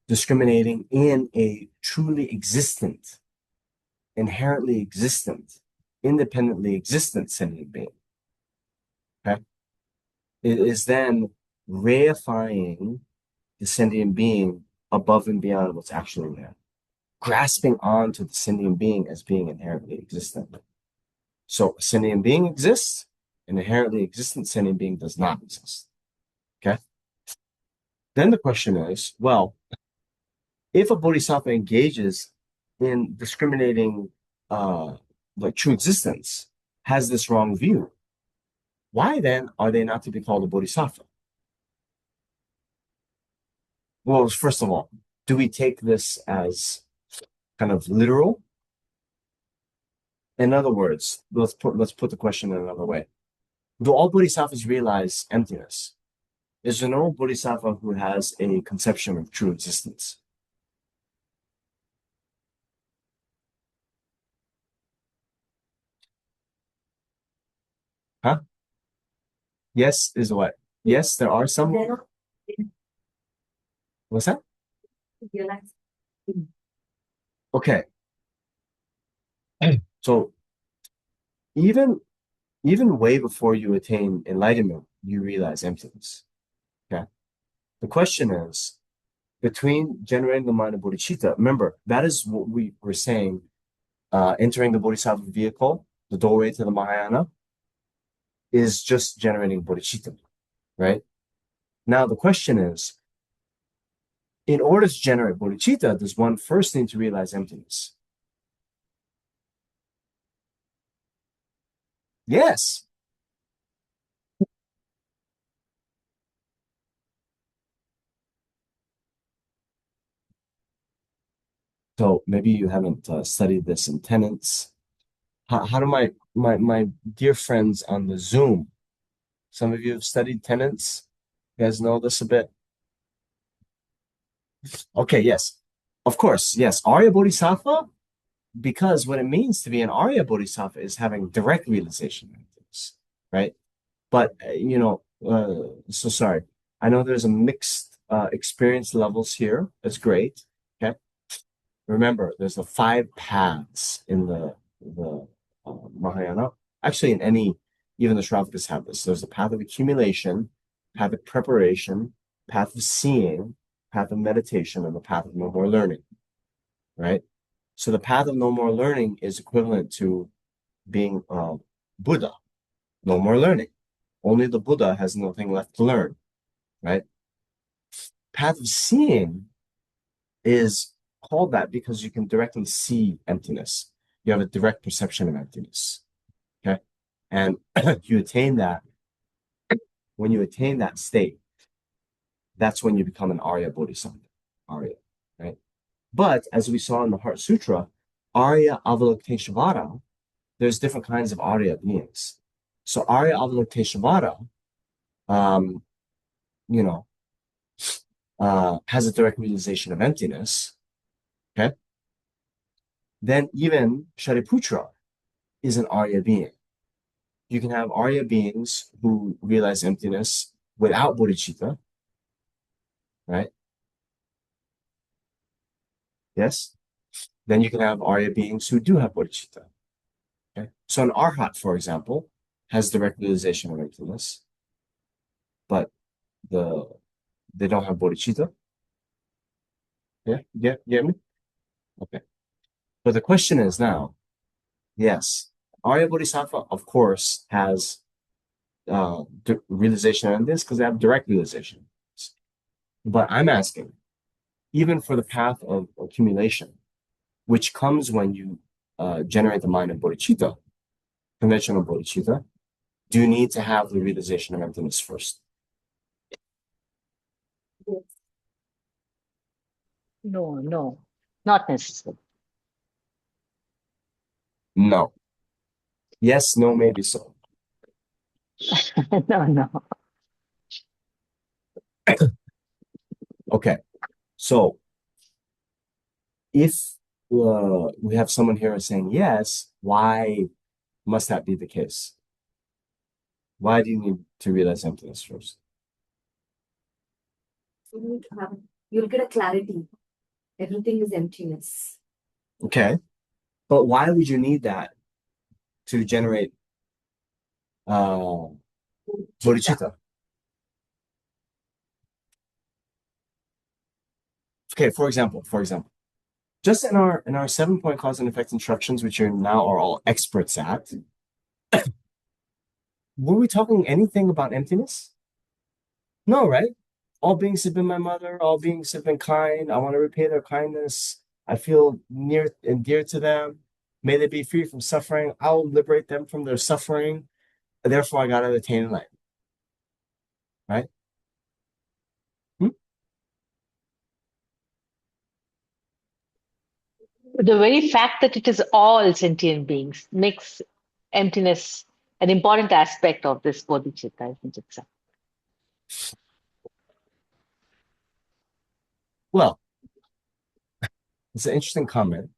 discriminating in a truly existent, inherently existent, independently existent sentient being. Okay? It is then reifying the sentient being above and beyond what's actually there, grasping onto the sentient being as being inherently existent. So a sentient being exists, an inherently existent sentient being does not exist. Okay? Then the question is, well, if a bodhisattva engages in discriminating like true existence, has this wrong view, why then are they not to be called a bodhisattva? Well, first of all, do we take this as kind of literal? In other words, let's put the question in another way. Do all bodhisattvas realize emptiness? Is there no bodhisattva who has a conception of true existence? Huh? Yes, is what? Yes, there are some. What's that? Okay. So even even way before you attain enlightenment, you realize emptiness. Okay. The question is between generating the mind of bodhicitta, remember, that is what we were saying, entering the bodhisattva vehicle, the doorway to the Mahayana, is just generating bodhicitta, right? Now the question is, in order to generate bodhicitta, does one first need to realize emptiness? Yes. So maybe you haven't studied this in tenets. How do my dear friends on the Zoom, some of you have studied tenets. You guys know this a bit. Okay, yes. Of course, yes. Arya Bodhisattva, because what it means to be an Arya Bodhisattva is having direct realization of things, right? But so sorry. I know there's a mixed experience levels here. That's great. Okay. Remember, there's the five paths in the Mahayana. Actually, in any, even the Shravakas have this. There's the path of accumulation, path of preparation, path of seeing, path of meditation, and the path of no more learning. Right. So the path of no more learning is equivalent to being Buddha. No more learning. Only the Buddha has nothing left to learn. Right. Path of seeing is called that because you can directly see emptiness. You have a direct perception of emptiness. Okay. And you attain that, when you attain that state, that's when you become an Arya Bodhisattva. Arya, right? But as we saw in the Heart Sutra, Arya Avalokiteshvara, there's different kinds of Arya beings. So Arya Avalokiteshvara, um, you know, has a direct realization of emptiness. Okay. Then even Shariputra is an Arya being. You can have Arya beings who realize emptiness without bodhicitta, right? Yes. Then you can have Arya beings who do have bodhicitta. Okay. So an Arhat, for example, has direct realization of emptiness, but the they don't have bodhicitta. Yeah, get me? Okay. But the question is now, yes, Arya Bodhisattva, of course, has realization of this because they have direct realization. But I'm asking, even for the path of accumulation, which comes when you generate the mind of bodhicitta, conventional bodhicitta, do you need to have the realization of emptiness first? Yes. No, no, not necessarily. No. Yes, no, maybe so. No, no. Okay. So if we have someone here saying yes, why must that be the case? Why do you need to realize emptiness first? You need to have, you'll get a clarity. Everything is emptiness. Okay. But why would you need that to generate bodhicitta? Okay, for example, just in our 7-point cause and effect instructions, which you now are all experts at, were we talking anything about emptiness? No, right? All beings have been my mother, all beings have been kind. I want to repay their kindness. I feel near and dear to them. May they be free from suffering. I'll liberate them from their suffering. Therefore, I gotta attain enlightenment, right? Hmm? The very fact that it is all sentient beings makes emptiness an important aspect of this bodhicitta, isn't it, sir? Well, it's an interesting comment.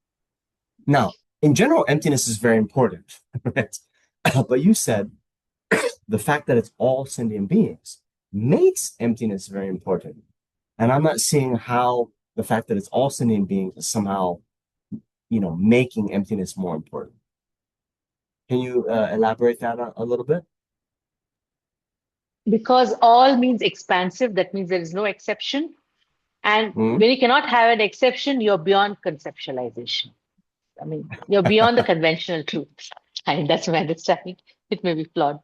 Now, in general, emptiness is very important, right? But you said the fact that it's all sentient beings makes emptiness very important. And I'm not seeing how the fact that it's all sentient beings is somehow, making emptiness more important. Can you elaborate that a little bit? Because all means expansive, that means there is no exception. And Hmm? when you cannot have an exception, you're beyond conceptualization. I mean, you're beyond the conventional truth. I mean, that's my understanding. It may be flawed.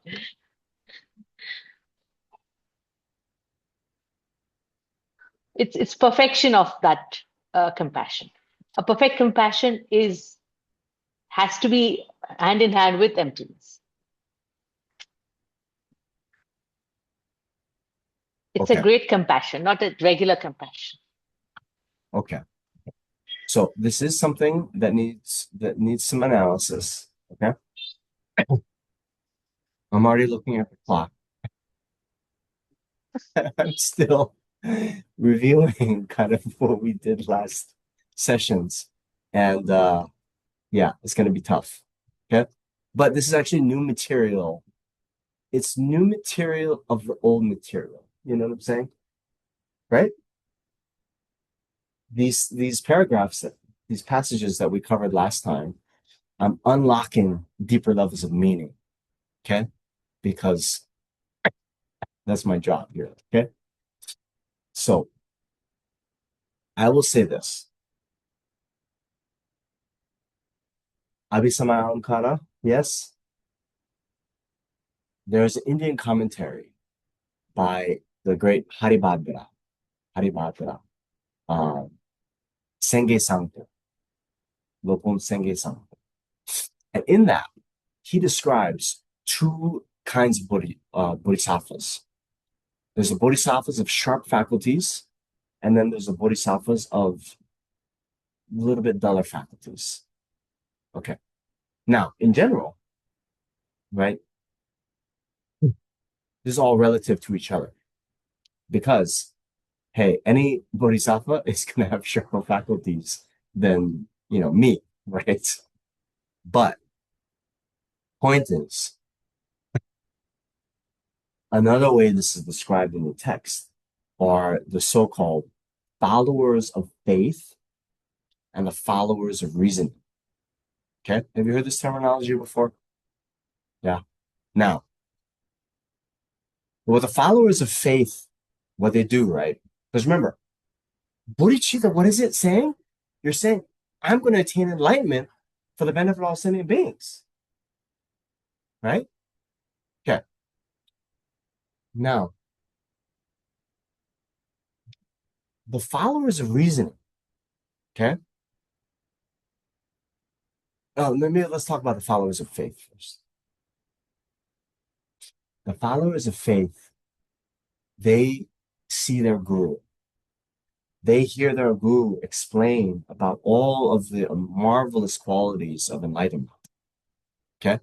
It's perfection of that compassion. A perfect compassion has to be hand in hand with emptiness. It's a Okay. great compassion, not a regular compassion. Okay. So this is something that needs some analysis. Okay. I'm already looking at the clock. I'm still reviewing kind of what we did last sessions. And yeah, it's gonna be tough. Okay. But this is actually new material. It's new material of the old material. You know what I'm saying? Right? These paragraphs these passages that we covered last time, I'm unlocking deeper levels of meaning. Okay. Because that's my job here. Okay. So I will say this. Abhisama Alamkara, yes. There's an Indian commentary by the great Haribhadra, um, Senge Sangpo, Lopum Senge Sangpo. And in that, he describes two kinds of bodhisattvas. There's the bodhisattvas of sharp faculties, and then there's the bodhisattvas of a little bit duller faculties. Okay. Now, in general, right, this is all relative to each other because, hey, any bodhisattva is going to have sharper faculties than, me, right? But point is, another way this is described in the text are the so-called followers of faith and the followers of reason. Okay. Have you heard this terminology before? Yeah. Now, what the followers of faith, what they do, right? Because remember, bodhicitta, what is it saying? You're saying, I'm going to attain enlightenment for the benefit of all sentient beings, right? Okay. Now, the followers of reasoning, okay? Oh, maybe let's talk about the followers of faith first. The followers of faith, they see their guru. They hear their guru explain about all of the marvelous qualities of enlightenment. Okay.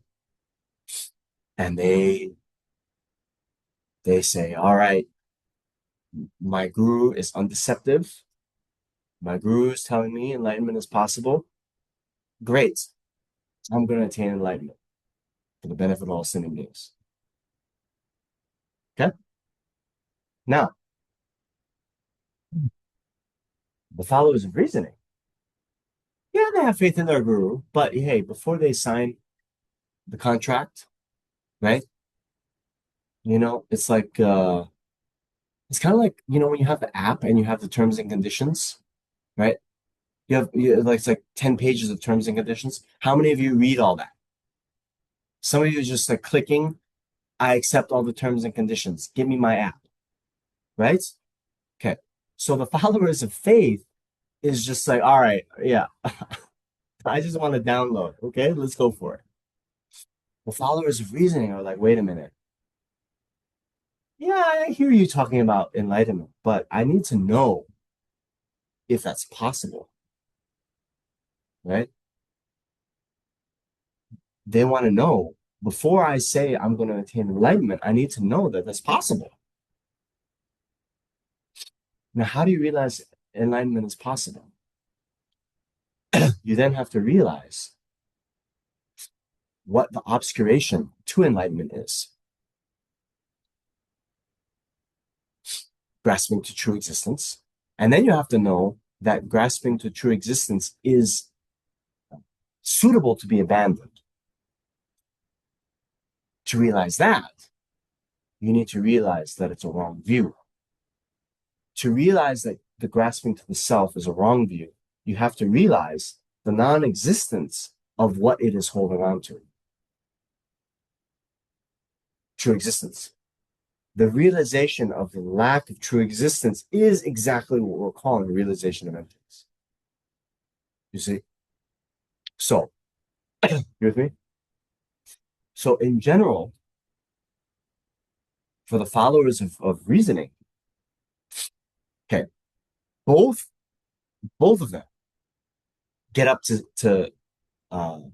And they say, all right, my guru is undeceptive. My guru is telling me enlightenment is possible. Great. I'm going to attain enlightenment for the benefit of all sentient beings. Okay. Now, the followers of reasoning, yeah, they have faith in their guru, but hey, before they sign the contract, right? It's like it's kind of like, when you have the app and you have the terms and conditions, right? Like it's like 10 pages of terms and conditions. How many of you read all that? Some of you are just like clicking, I accept all the terms and conditions. Give me my app, right? Okay. So the followers of faith is just like, all right, yeah, I just want to download. Okay, let's go for it. The followers of reasoning are like, wait a minute. Yeah, I hear you talking about enlightenment, but I need to know if that's possible, right? They want to know before I say I'm going to attain enlightenment, I need to know that that's possible. Now, how do you realize enlightenment is possible? You then have to realize what the obscuration to enlightenment is. Grasping to true existence. And then you have to know that grasping to true existence is suitable to be abandoned. To realize that, you need to realize that it's a wrong view. To realize that the grasping to the self is a wrong view, you have to realize the non-existence of what it is holding on to. True existence. The realization of the lack of true existence is exactly what we're calling the realization of emptiness. You see? So, you with me? So, in general, for the followers of reasoning, okay, both both of them get up to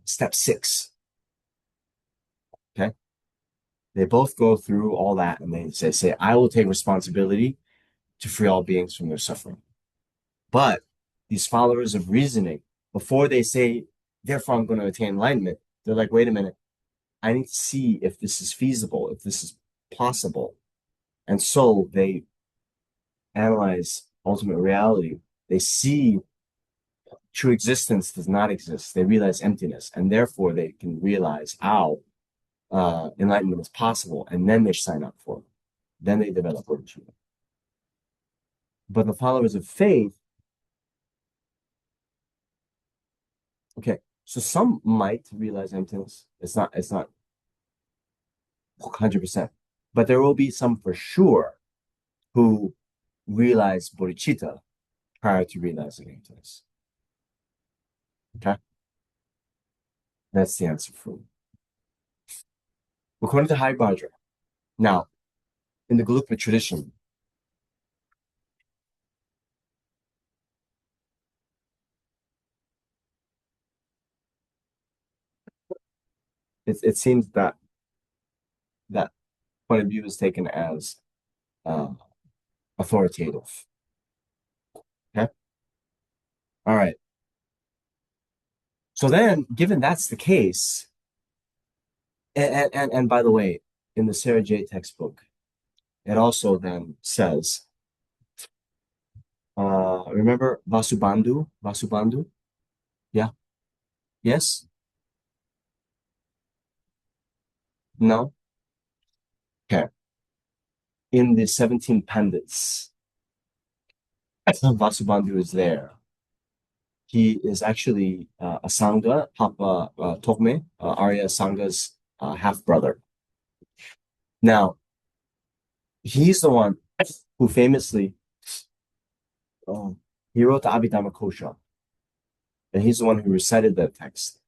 step 6. Okay, they both go through all that, and they say, "I will take responsibility to free all beings from their suffering." But these followers of reasoning, before they say, "Therefore, I'm going to attain enlightenment," they're like, "Wait a minute, I need to see if this is feasible, if this is possible," and so they analyze ultimate reality. They see true existence does not exist. They realize emptiness, and therefore they can realize how enlightenment is possible, and then they sign up for it. Then they develop virtue. But the followers of faith, okay, so some might realize emptiness. It's not 100%, but there will be some for sure who realize bodhicitta prior to realizing emptiness. Okay. That's the answer for you. According to High Vajra. Now, in the Gelugpa tradition, it seems that that point of view is taken as uh, authoritative. Okay. All right. So then, given that's the case, and by the way, in the Sarah J textbook, it also then says, remember Vasubandhu? Vasubandhu? Yeah. Yes? No? Okay. In the 17 Pandits, Vasubandhu is there. He is actually a Sangha, Papa Tokme, Arya Sangha's half brother. Now, he's the one who famously he wrote the Abhidharma Kosha, and he's the one who recited that text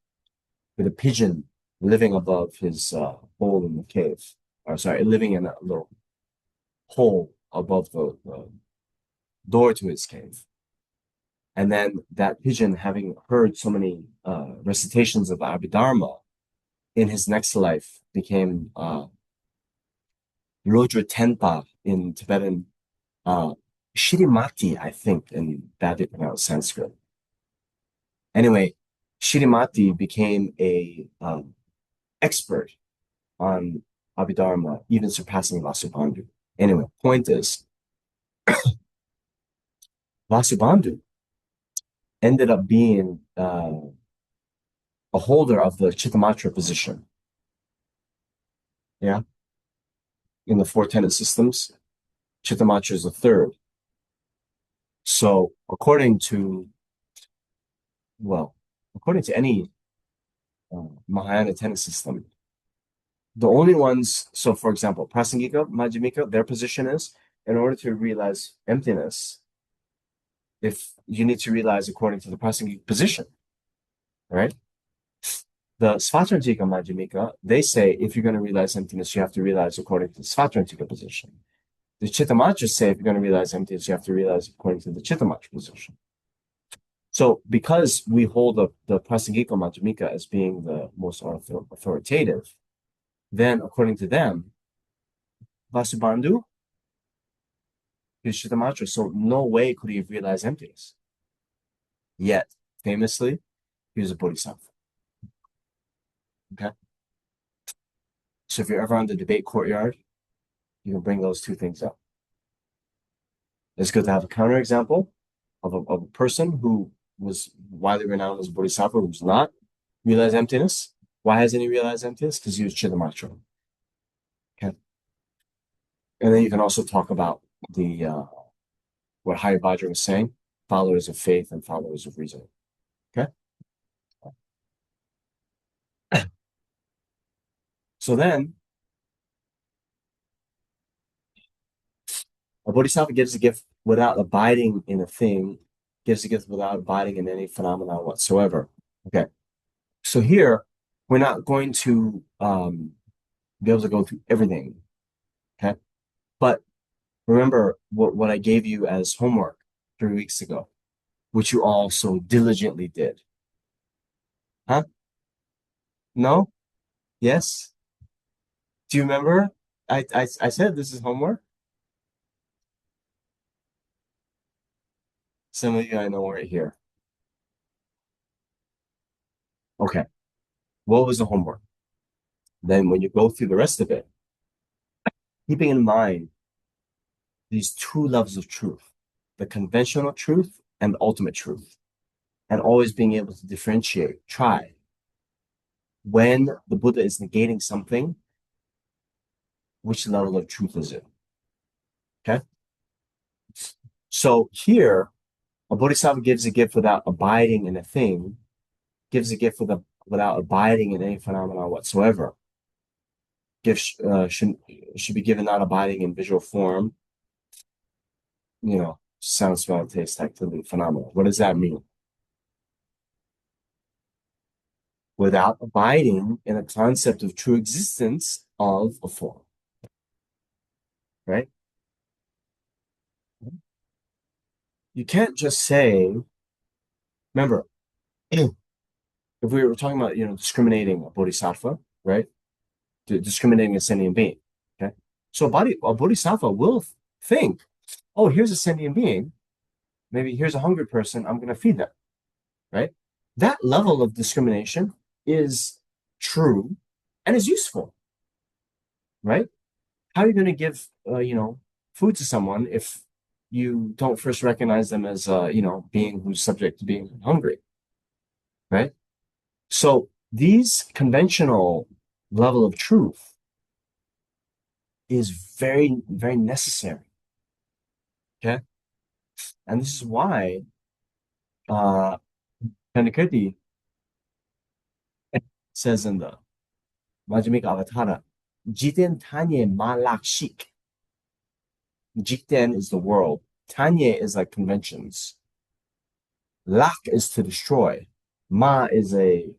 with a pigeon living above his hole in the cave, or sorry, living in a little hole above the door to his cave. And then that pigeon, having heard so many recitations of Abhidharma in his next life, became Rodra Tenpa in Tibetan, Shirimati, I think, in badly pronounced Sanskrit. Anyway, Shirimati became a expert on Abhidharma, even surpassing Vasubandhu. Anyway, point is, Vasubandhu ended up being a holder of the Chittamatra position. Yeah, in the four tenet systems, Chittamatra is the third. So, well, according to any Mahayana tenet system, the only ones, so for example, Prasangika, Majjhimika, their position is in order to realize emptiness, if you need to realize according to the Prasangika position, right? The Svatrantika Majjhimika, they say if you're going to realize emptiness, you have to realize according to the Svatrantika position. The Chittamatra say if you're going to realize emptiness, you have to realize according to the Chittamatra position. So because we hold the Prasangika Majjhimika as being the most authoritative, then according to them, Vasubandhu is Chittamatra, so no way could he have realized emptiness. Yet, famously, he was a bodhisattva. Okay? So if you're ever on the debate courtyard, you can bring those two things up. It's good to have a counterexample of a person who was widely renowned as a bodhisattva who's not realized emptiness. Why hasn't he realized emptiness? Because he was Chittamatra. Okay. And then you can also talk about the what Hari Vajra was saying, followers of faith and followers of reason. Okay. So then a bodhisattva gives a gift without abiding in a thing, gives a gift without abiding in any phenomenon whatsoever. Okay. So here we're not going to be able to go through everything. Okay. But remember what I gave you as homework 3 weeks ago, which you all so diligently did. Huh? No? Yes? Do you remember? I said this is homework. Some of you I know weren't here. Okay. What was the homework? Then when you go through the rest of it, keeping in mind these two levels of truth, the conventional truth and the ultimate truth, and always being able to differentiate, try. When the Buddha is negating something, which level of truth is it? Okay. So here, a bodhisattva gives a gift without abiding in a thing, gives a gift without abiding in any phenomenon whatsoever. Gifts should be given not abiding in visual form, sound, smell, taste, activity, phenomena. What does that mean? without abiding in a concept of true existence of a form, right? You can't just say, remember, if we were talking about, discriminating a bodhisattva, right? Discriminating a sentient being, okay? So a bodhisattva will think, oh, here's a sentient being. Maybe here's a hungry person. I'm going to feed them, right? That level of discrimination is true and is useful, right? How are you going to give, food to someone if you don't first recognize them as, being who's subject to being hungry, right? So these conventional level of truth is very, very necessary. Okay. And this is why Panikirti says in the Majjhimika Avatara, Jiten Tanye Ma Lakshik. Jiten is the world. Tanye is like conventions. Lak is to destroy. Ma is a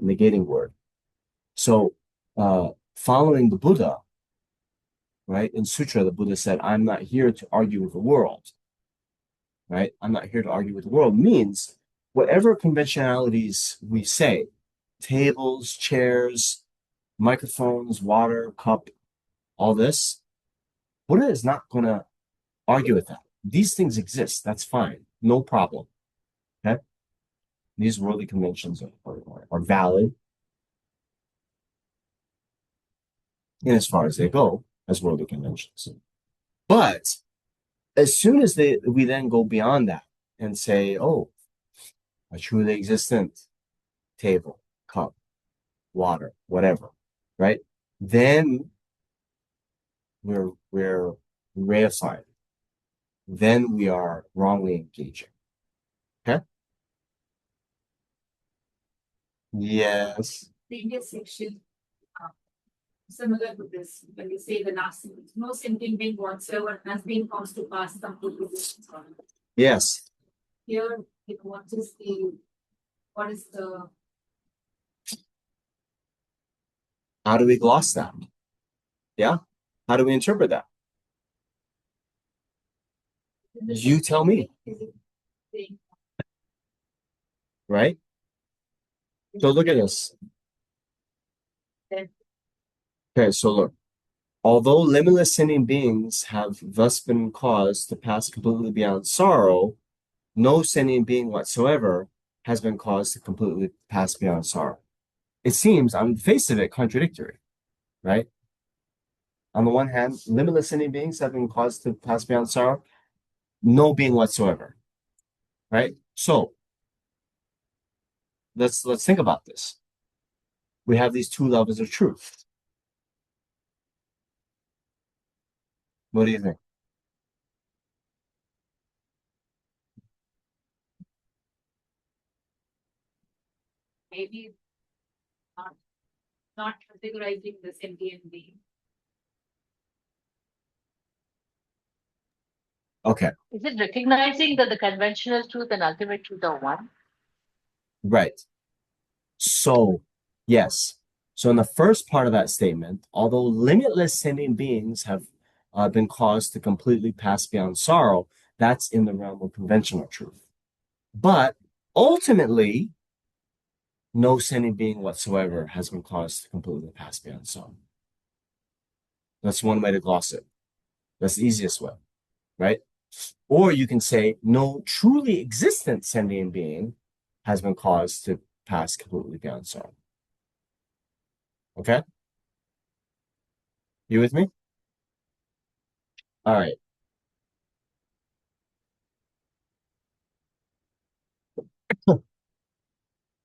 negating word. So following the Buddha, right, in Sutra, the Buddha said, I'm not here to argue with the world. Right? I'm not here to argue with the world means whatever conventionalities we say, tables, chairs, microphones, water, cup, all this, Buddha is not going to argue with that. These things exist. That's fine. No problem. Okay? These worldly conventions are valid in as far as they go as worldly conventions. But as soon as we then go beyond that and say, oh, a truly existent table, cup, water, whatever, right? Then we're reified. Then we are wrongly engaging. Okay? Yes. Previous section, similar to this, when you say the last sentence, no sentient being whatsoever has been caused to pass complete existence on. Yes. Here, what is the How do we gloss that? Yeah. How do we interpret that? You tell me. Right? So look at this. Okay, so look. Although limitless sentient beings have thus been caused to pass completely beyond sorrow, no sentient being whatsoever has been caused to completely pass beyond sorrow. It seems, on the face of it, contradictory, right? On the one hand, limitless sentient beings have been caused to pass beyond sorrow, no being whatsoever, right? So let's think about this. We have these two levels of truth. What do you think? maybe not, not categorizing the sentient being? Okay, Is it recognizing that the conventional truth and ultimate truth are one? right. So, yes. So in the first part of that statement, although limitless sentient beings have been caused to completely pass beyond sorrow, that's in the realm of conventional truth. But ultimately, no sentient being whatsoever has been caused to completely pass beyond sorrow. That's one way to gloss it. That's the easiest way, right? Or you can say no truly existent sentient being has been caused to pass completely beyond sorrow. Okay? You with me? All right.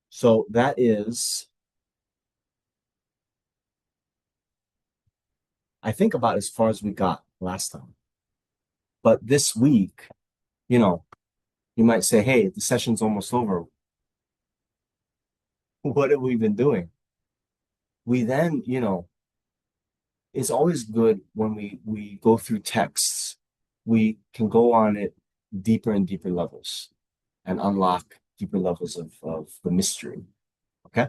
So that is, I think, about as far as we got last time. But this week, you know, you might say, hey, the session's almost over. What have we been doing? We then, it's always good when we go through texts, we can go on it deeper and deeper levels and unlock deeper levels of the mystery. Okay.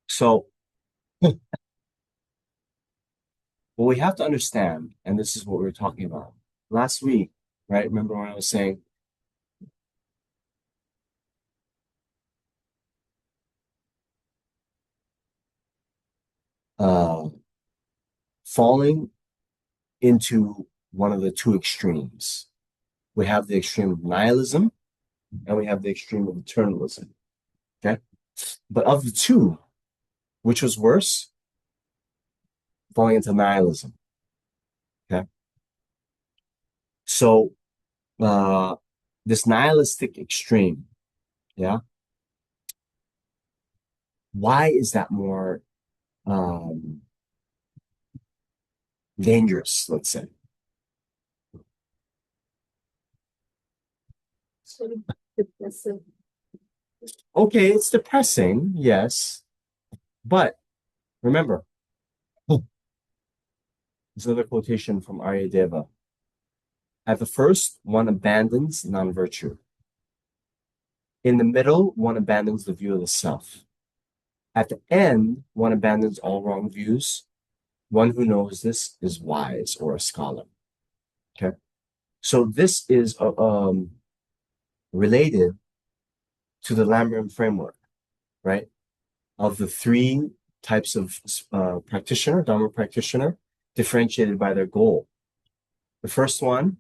So what we have to understand, and this is what we were talking about last week, right? Remember when I was saying uh falling into one of the two extremes. We have the extreme of nihilism and we have the extreme of eternalism. Okay. But of the two, which was worse? Falling into nihilism. Okay. So uh this nihilistic extreme, yeah. Why is that more um dangerous, let's say? Sort of depressive. Okay, it's depressing, yes, but remember, there's another quotation from Aryadeva. At the first, one abandons non-virtue. In the middle, one abandons the view of the self. At the end, one abandons all wrong views. One who knows this is wise or a scholar. Okay. So this is related to the Lamrim framework, right? Of the three types of practitioner, Dharma practitioner, differentiated by their goal. The first one,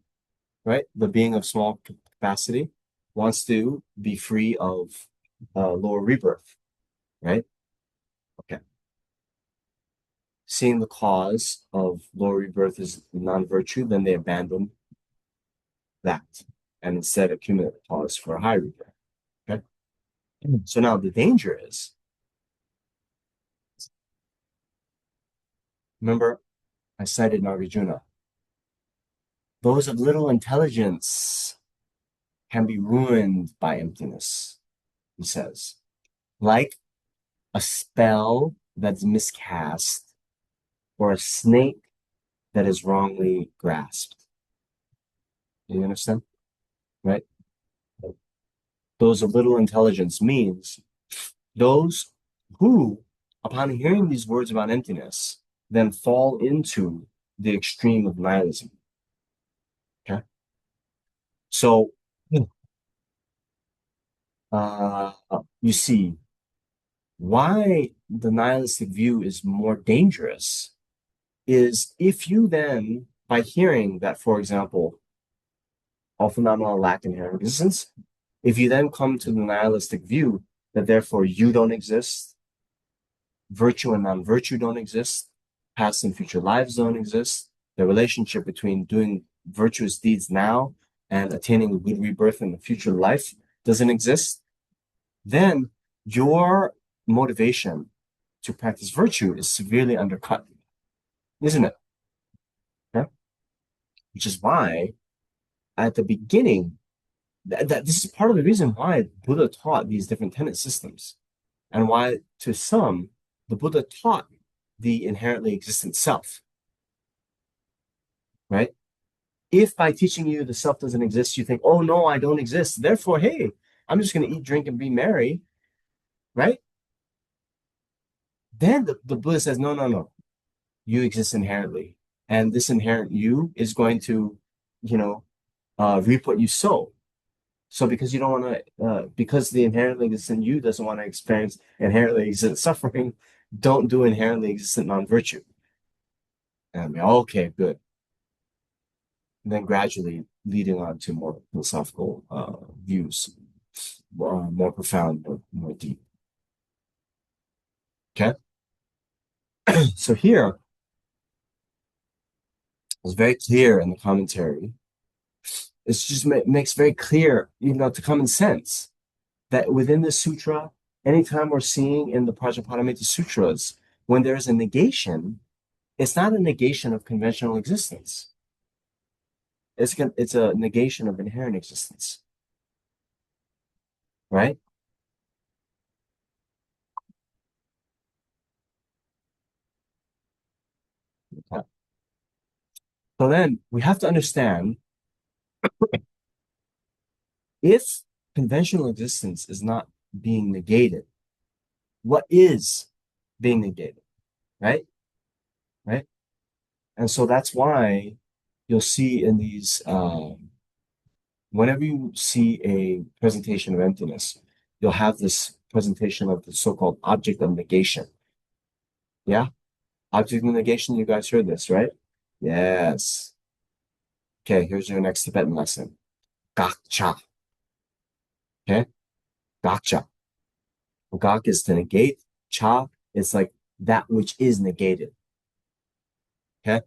right, the being of small capacity, wants to be free of lower rebirth, right? Okay. Seeing the cause of lower rebirth is non-virtue, then they abandon that and instead accumulate the cause for a high rebirth. Okay. So now the danger is, remember, I cited Nagarjuna. Those of little intelligence can be ruined by emptiness, he says. Like a spell that's miscast or a snake that is wrongly grasped. Do you understand? Right? Those of little intelligence means those who, upon hearing these words about emptiness, then fall into the extreme of nihilism. Okay. So, uh, you see why the nihilistic view is more dangerous is if you then, by hearing that, for example, all phenomena lack inherent existence, if you then come to the nihilistic view that therefore you don't exist, virtue and non-virtue don't exist, past and future lives don't exist, the relationship between doing virtuous deeds now and attaining a good rebirth in the future life doesn't exist, then your motivation to practice virtue is severely undercut, isn't it? Okay? Which is why at the beginning, that this is part of the reason why Buddha taught these different tenet systems and why to some the Buddha taught the inherently existent self, right? If by teaching you the self doesn't exist, you think, oh no, I don't exist. Therefore, hey, I'm just going to eat, drink, and be merry, right? Then the Buddha says, no, no, no, you exist inherently. And this inherent you is going to, you know, reap what you sow. So because you don't want to, because the inherently existent you doesn't want to experience inherently existent suffering, don't do inherently existent non-virtue. And I mean, okay, good. And then gradually leading on to more philosophical views, more profound, more deep. Okay. So here it's very clear in the commentary. It's just makes very clear, to common sense that within the sutra, anytime we're seeing in the Prajnaparamita Sutras, when there's a negation, it's not a negation of conventional existence. It's a negation of inherent existence, right? Okay. So then we have to understand if conventional existence is not being negated, what is? being negated, right? Right? And so that's why you'll see in these, whenever you see a presentation of emptiness, you'll have this presentation of the so-called object of negation. Yeah? Object of negation, you guys heard this, right? Yes. Okay, here's your next Tibetan lesson. Gakcha. Okay? Gakcha. Gak is to negate. Cha is like that which is negated. Okay?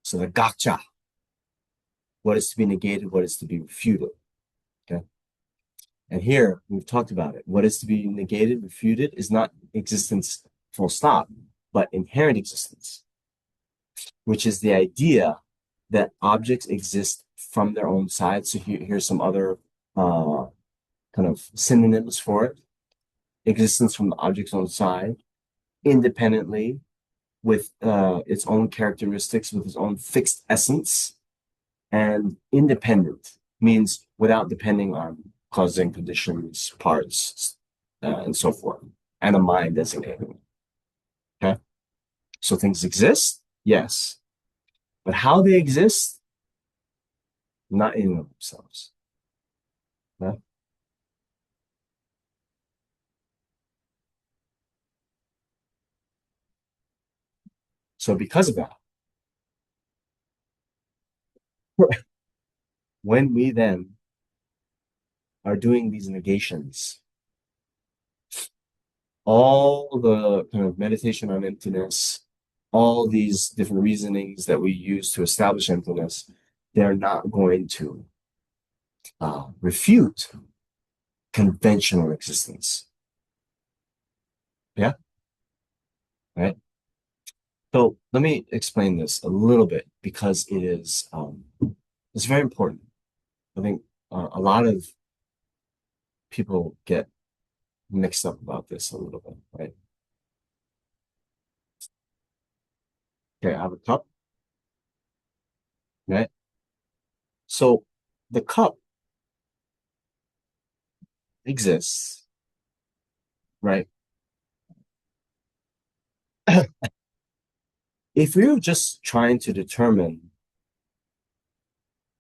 So the gakcha, what is to be negated, what is to be refuted. Okay? And here we've talked about it. What is to be negated, refuted is not existence full stop, but inherent existence, which is the idea that objects exist from their own side. So here's some other uh, kind of synonyms for it. Existence from the object's own side, independently, with its own characteristics, with its own fixed essence, and independent means without depending on causing conditions, parts, and so forth, and a mind designated. Okay, so things exist, yes, but how they exist, not in themselves. Okay? So because of that, when we then are doing these negations, all the kind of meditation on emptiness, all these different reasonings that we use to establish emptiness, they're not going to refute conventional existence. Yeah, right. So let me explain this a little bit because it's very important. I think a lot of people get mixed up about this a little bit, right? Okay, I have a cup, right? So the cup exists, right? If we were just trying to determine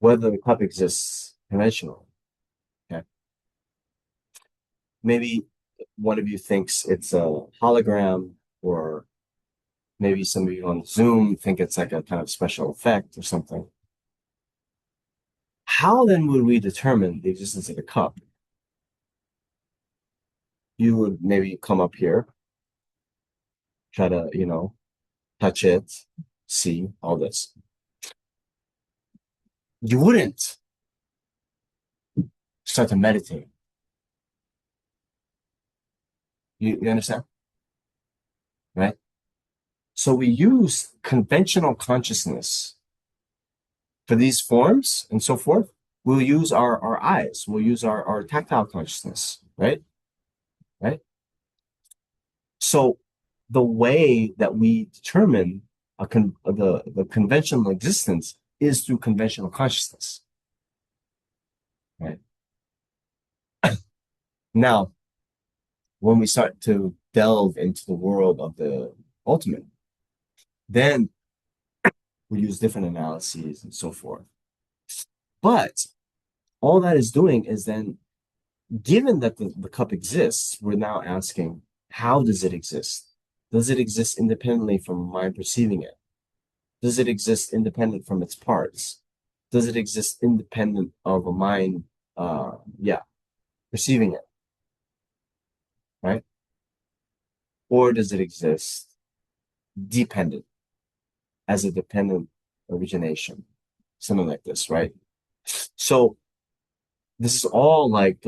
whether the cup exists conventionally, okay, maybe one of you thinks it's a hologram, or maybe some of you on Zoom think it's like a kind of special effect or something. How then would we determine the existence of the cup? You would maybe come up here, try to, touch it, see all this. You wouldn't start to meditate. You understand? Right? So we use conventional consciousness for these forms and so forth. We'll use our eyes, we'll use our tactile consciousness, right? Right? So the way that we determine the conventional existence is through conventional consciousness, right? Now, when we start to delve into the world of the ultimate, then we use different analyses and so forth. But all that is doing is then, given that the cup exists, we're now asking, how does it exist? Does it exist independently from mind perceiving it? Does it exist independent from its parts? Does it exist independent of a mind, yeah, perceiving it, right? Or does it exist dependent as a dependent origination? Something like this, right? So this is all like,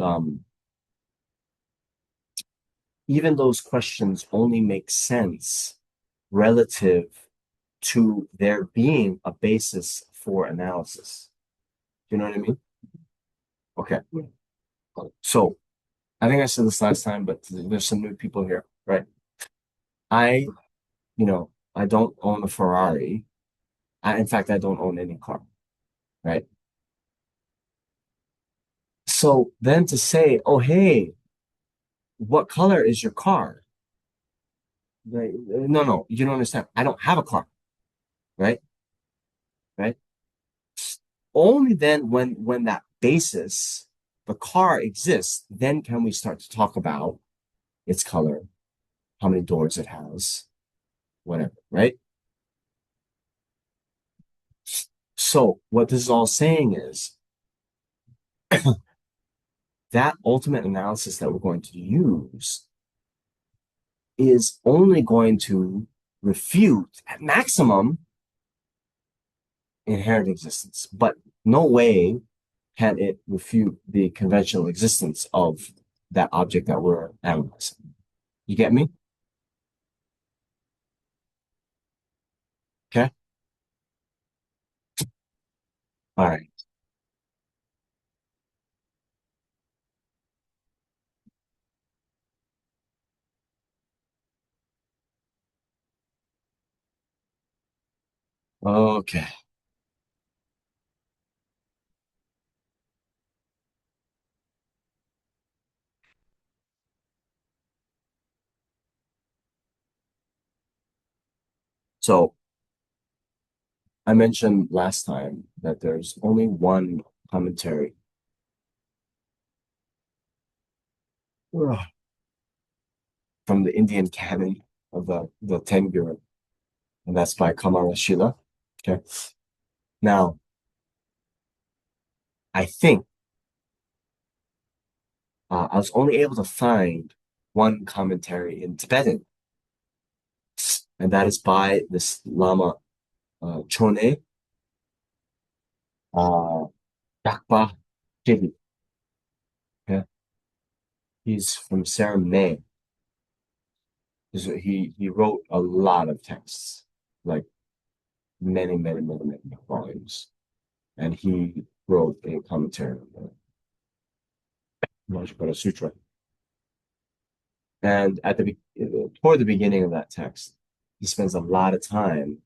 even those questions only make sense relative to there being a basis for analysis. Do you know what I mean? Okay. So I think I said this last time, but there's some new people here, right? I, I don't own a Ferrari. In fact, I don't own any car, right? So then to say, oh, hey, what color is your car? Like, no, no, you don't understand. I don't have a car, right? Right? Only then when that basis, the car exists, then can we start to talk about its color, how many doors it has, whatever, right? So what this is all saying is that ultimate analysis that we're going to use is only going to refute at maximum inherent existence, but no way can it refute the conventional existence of that object that we're analyzing. You get me? Okay. All right. Okay. So I mentioned last time that there's only one commentary from the Indian canon of the Ten Guru, and that's by Kamarashila. Okay. Now, I think I was only able to find one commentary in Tibetan, and that is by this Lama Chone uh, Dakpa Jiggy. Yeah. He's from Saram. He wrote a lot of texts, like many volumes, and he wrote a commentary on the Vajra Sutra. And toward the beginning of that text, he spends a lot of time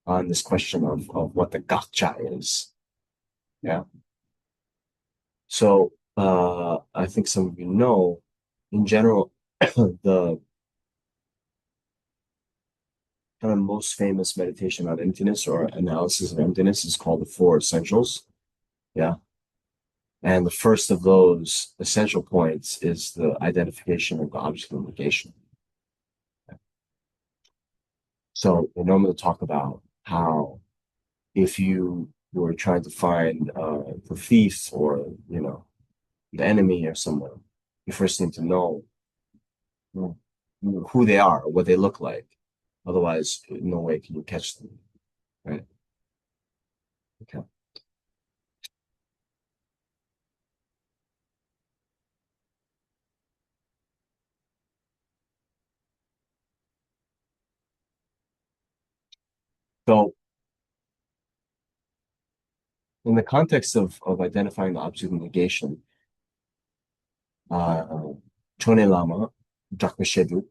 on this question of what the gotcha is. Yeah. So I think some of you know, in general, the kind of most famous meditation on emptiness or analysis of emptiness is called the Four Essentials. Yeah. And the first of those essential points is the identification of the object of negation. So we normally talk about how if you were trying to find the thief or the enemy or someone, you first need to know who they are, what they look like. Otherwise, no way can you catch them, right? Okay. So in the context of identifying the object of negation, uh, Chone Lama, Drakmeshedu,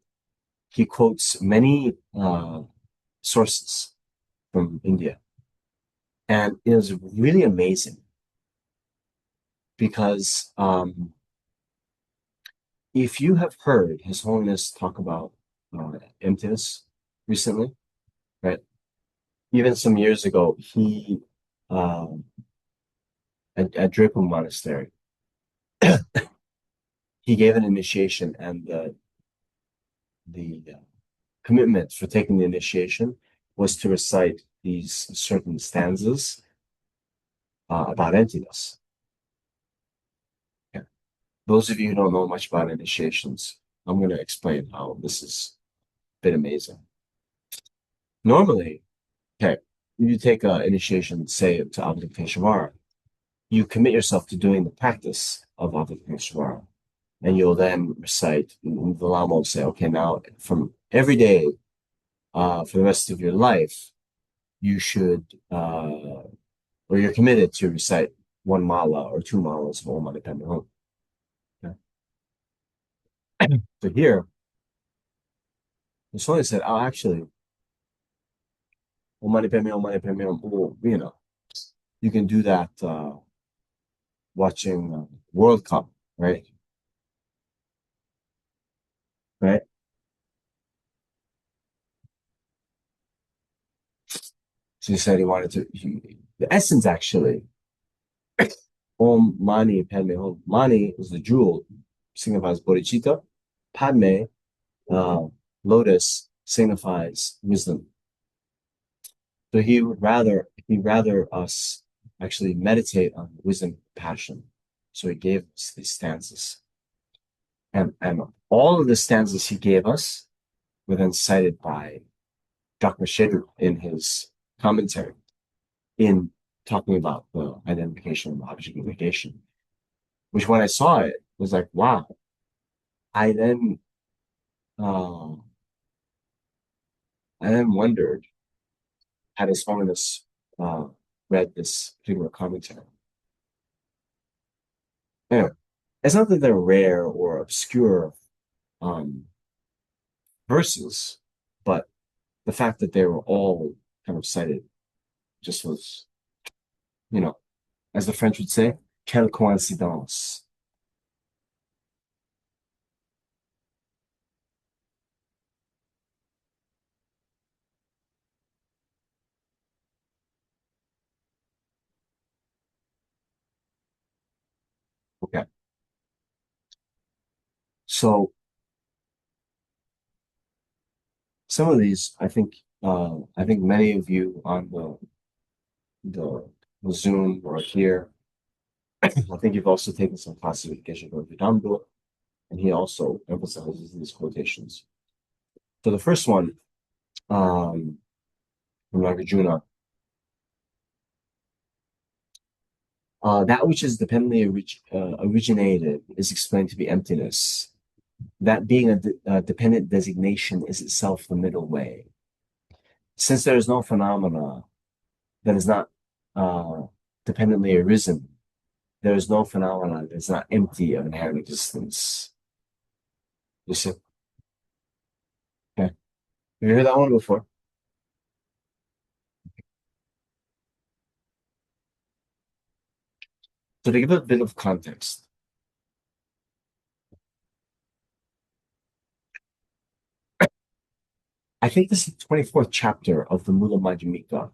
he quotes many sources from India. And it was really amazing because if you have heard His Holiness talk about emptiness recently, right? Even some years ago, he um, at Drepung Monastery, he gave an initiation, and the commitment for taking the initiation was to recite these certain stanzas about emptiness. Yeah. Those of you who don't know much about initiations, I'm going to explain how this is a bit amazing. Normally, okay, you take an initiation, say to Avalokiteshvara, you commit yourself to doing the practice of Avalokiteshvara, and you'll then recite, the Lama will say, okay, now from every day for the rest of your life, you should, or you're committed to recite one mala or two malas of Om Mani Padme Hum. Okay? So here, the Swami said, oh, actually, Om Mani Padme Hum, well, you can do that watching World Cup, right? right? So he said he wanted to, the essence actually, Om Mani Padme Hum. Mani is the jewel, signifies bodhicitta. Padme, uh, lotus, signifies wisdom. So he rather us actually meditate on wisdom, passion. So he gave us these stanzas. And all of the stanzas he gave us were then cited by Dr. Shedru in his commentary in talking about the identification of object of negation, which when I saw it was like, wow. I then uh, I then wondered, had his holiness uh, read this particular commentary. Anyway, it's not that they're rare or obscure um, verses, but the fact that they were all kind of cited just was, you know, as the French would say, quelle coïncidence. Okay. So some of these, I think many of you on the, the Zoom or here, I think you've also taken some classes with Geshe Dharma, and he also emphasizes these quotations. So the first one from Nagarjuna, that which is dependently originated is explained to be emptiness. That being a dependent designation is itself the middle way. Since there is no phenomena that is not uh, dependently arisen, there is no phenomena that is not empty of inherent existence. You see? Okay. Have you heard that one before? So to give a bit of context, I think this is the 24th chapter of the Mula Madhyamika,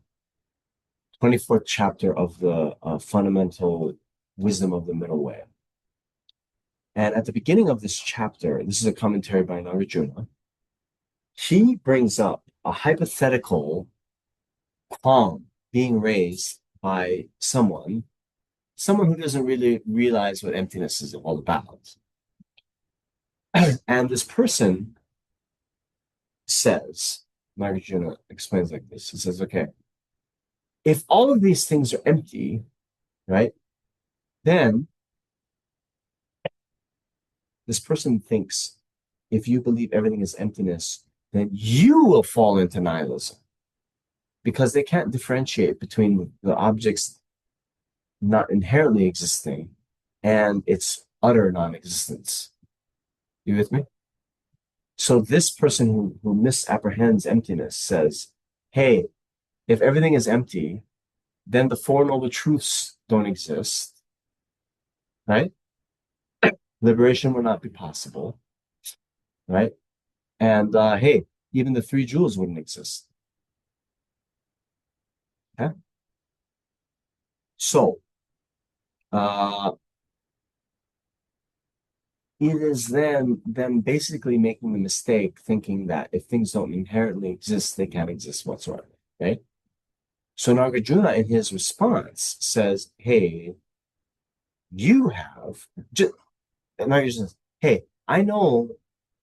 24th chapter of the fundamental wisdom of the middle way. And at the beginning of this chapter, this is a commentary by Nagarjuna, he brings up a hypothetical qualm being raised by someone who doesn't really realize what emptiness is all about. And this person says, Nagarjuna explains like this. He says, okay, if all of these things are empty, right, then this person thinks if you believe everything is emptiness, then you will fall into nihilism because they can't differentiate between the objects not inherently existing and its utter non-existence. You with me? So this person who misapprehends emptiness says, hey, if everything is empty, then the Four Noble Truths don't exist, right? Liberation will not be possible, right? And hey, even the three jewels wouldn't exist. Okay? So uh, it is then basically making the mistake thinking that if things don't inherently exist, they can't exist whatsoever. Okay. So Nagarjuna in his response says, hey, you have just and Nagarjuna says, hey, I know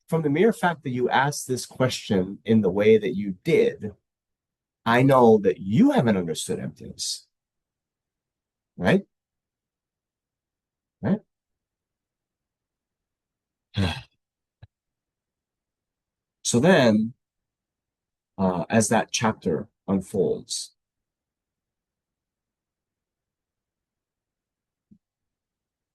from the mere fact that you asked this question in the way that you did, I know that you haven't understood emptiness. Right? Right? So then, as that chapter unfolds,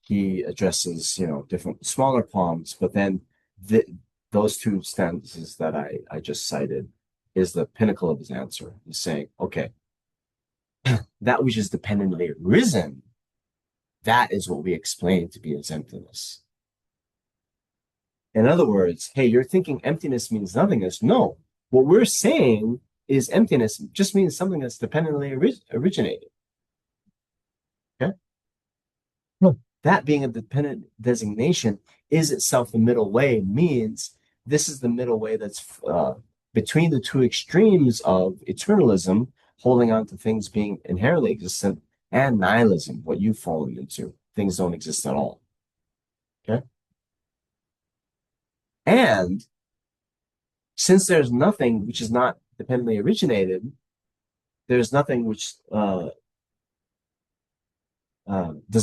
he addresses, different smaller poems, but then the, those two stanzas that I just cited is the pinnacle of his answer. He's saying, okay, that which is dependently risen, that is what we explain to be as emptiness. In other words, hey, you're thinking emptiness means nothingness. No, what we're saying is emptiness just means something that's dependently originated. Okay. No. That being a dependent designation is itself the middle way, means this is the middle way that's between the two extremes of eternalism, holding on to things being inherently existent, and nihilism, what you've fallen into. Things don't exist at all. Okay. And since there's nothing which is not dependently originated, there's nothing which does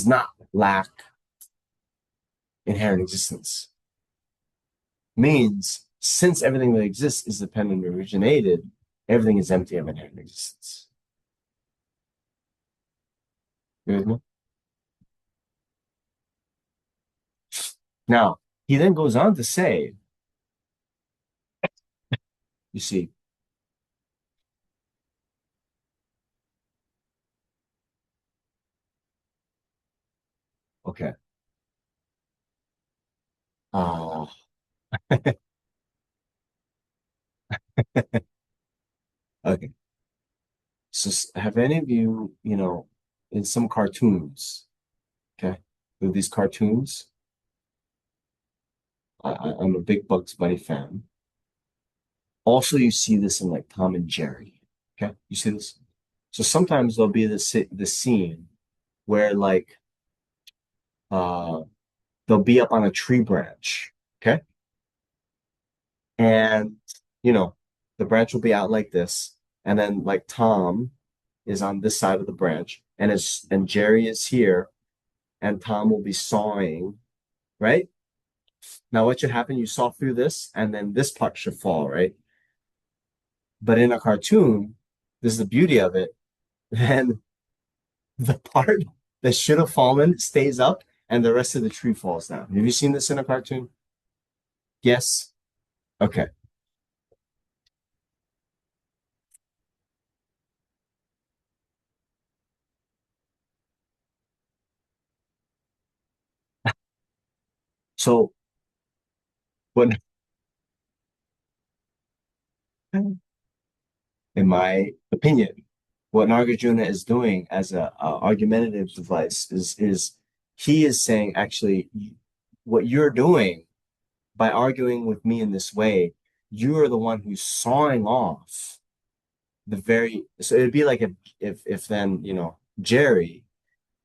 not lack inherent existence. Means since everything that exists is dependently originated, everything is empty of inherent existence. You with me? Now, he then goes on to say, you see, okay, uh, okay. So have any of you, in some cartoons, okay, with these cartoons, I'm a big Bugs Bunny fan. Also, you see this in like Tom and Jerry. Okay, you see this. So sometimes there'll be this scene where like uh they'll be up on a tree branch. Okay, and you know the branch will be out like this, and then like Tom is on this side of the branch, and Jerry is here, and Tom will be sawing. Right now, what should happen? You saw through this, and then this part should fall. Right, but in a cartoon, this is the beauty of it. Then the part that should have fallen stays up and the rest of the tree falls down. Have you seen this in a cartoon? Yes. Okay. So what, in my opinion, what Nagarjuna is doing as a argumentative device is he is saying actually what you're doing by arguing with me in this way, you are the one who's sawing off so it'd be like if then Jerry,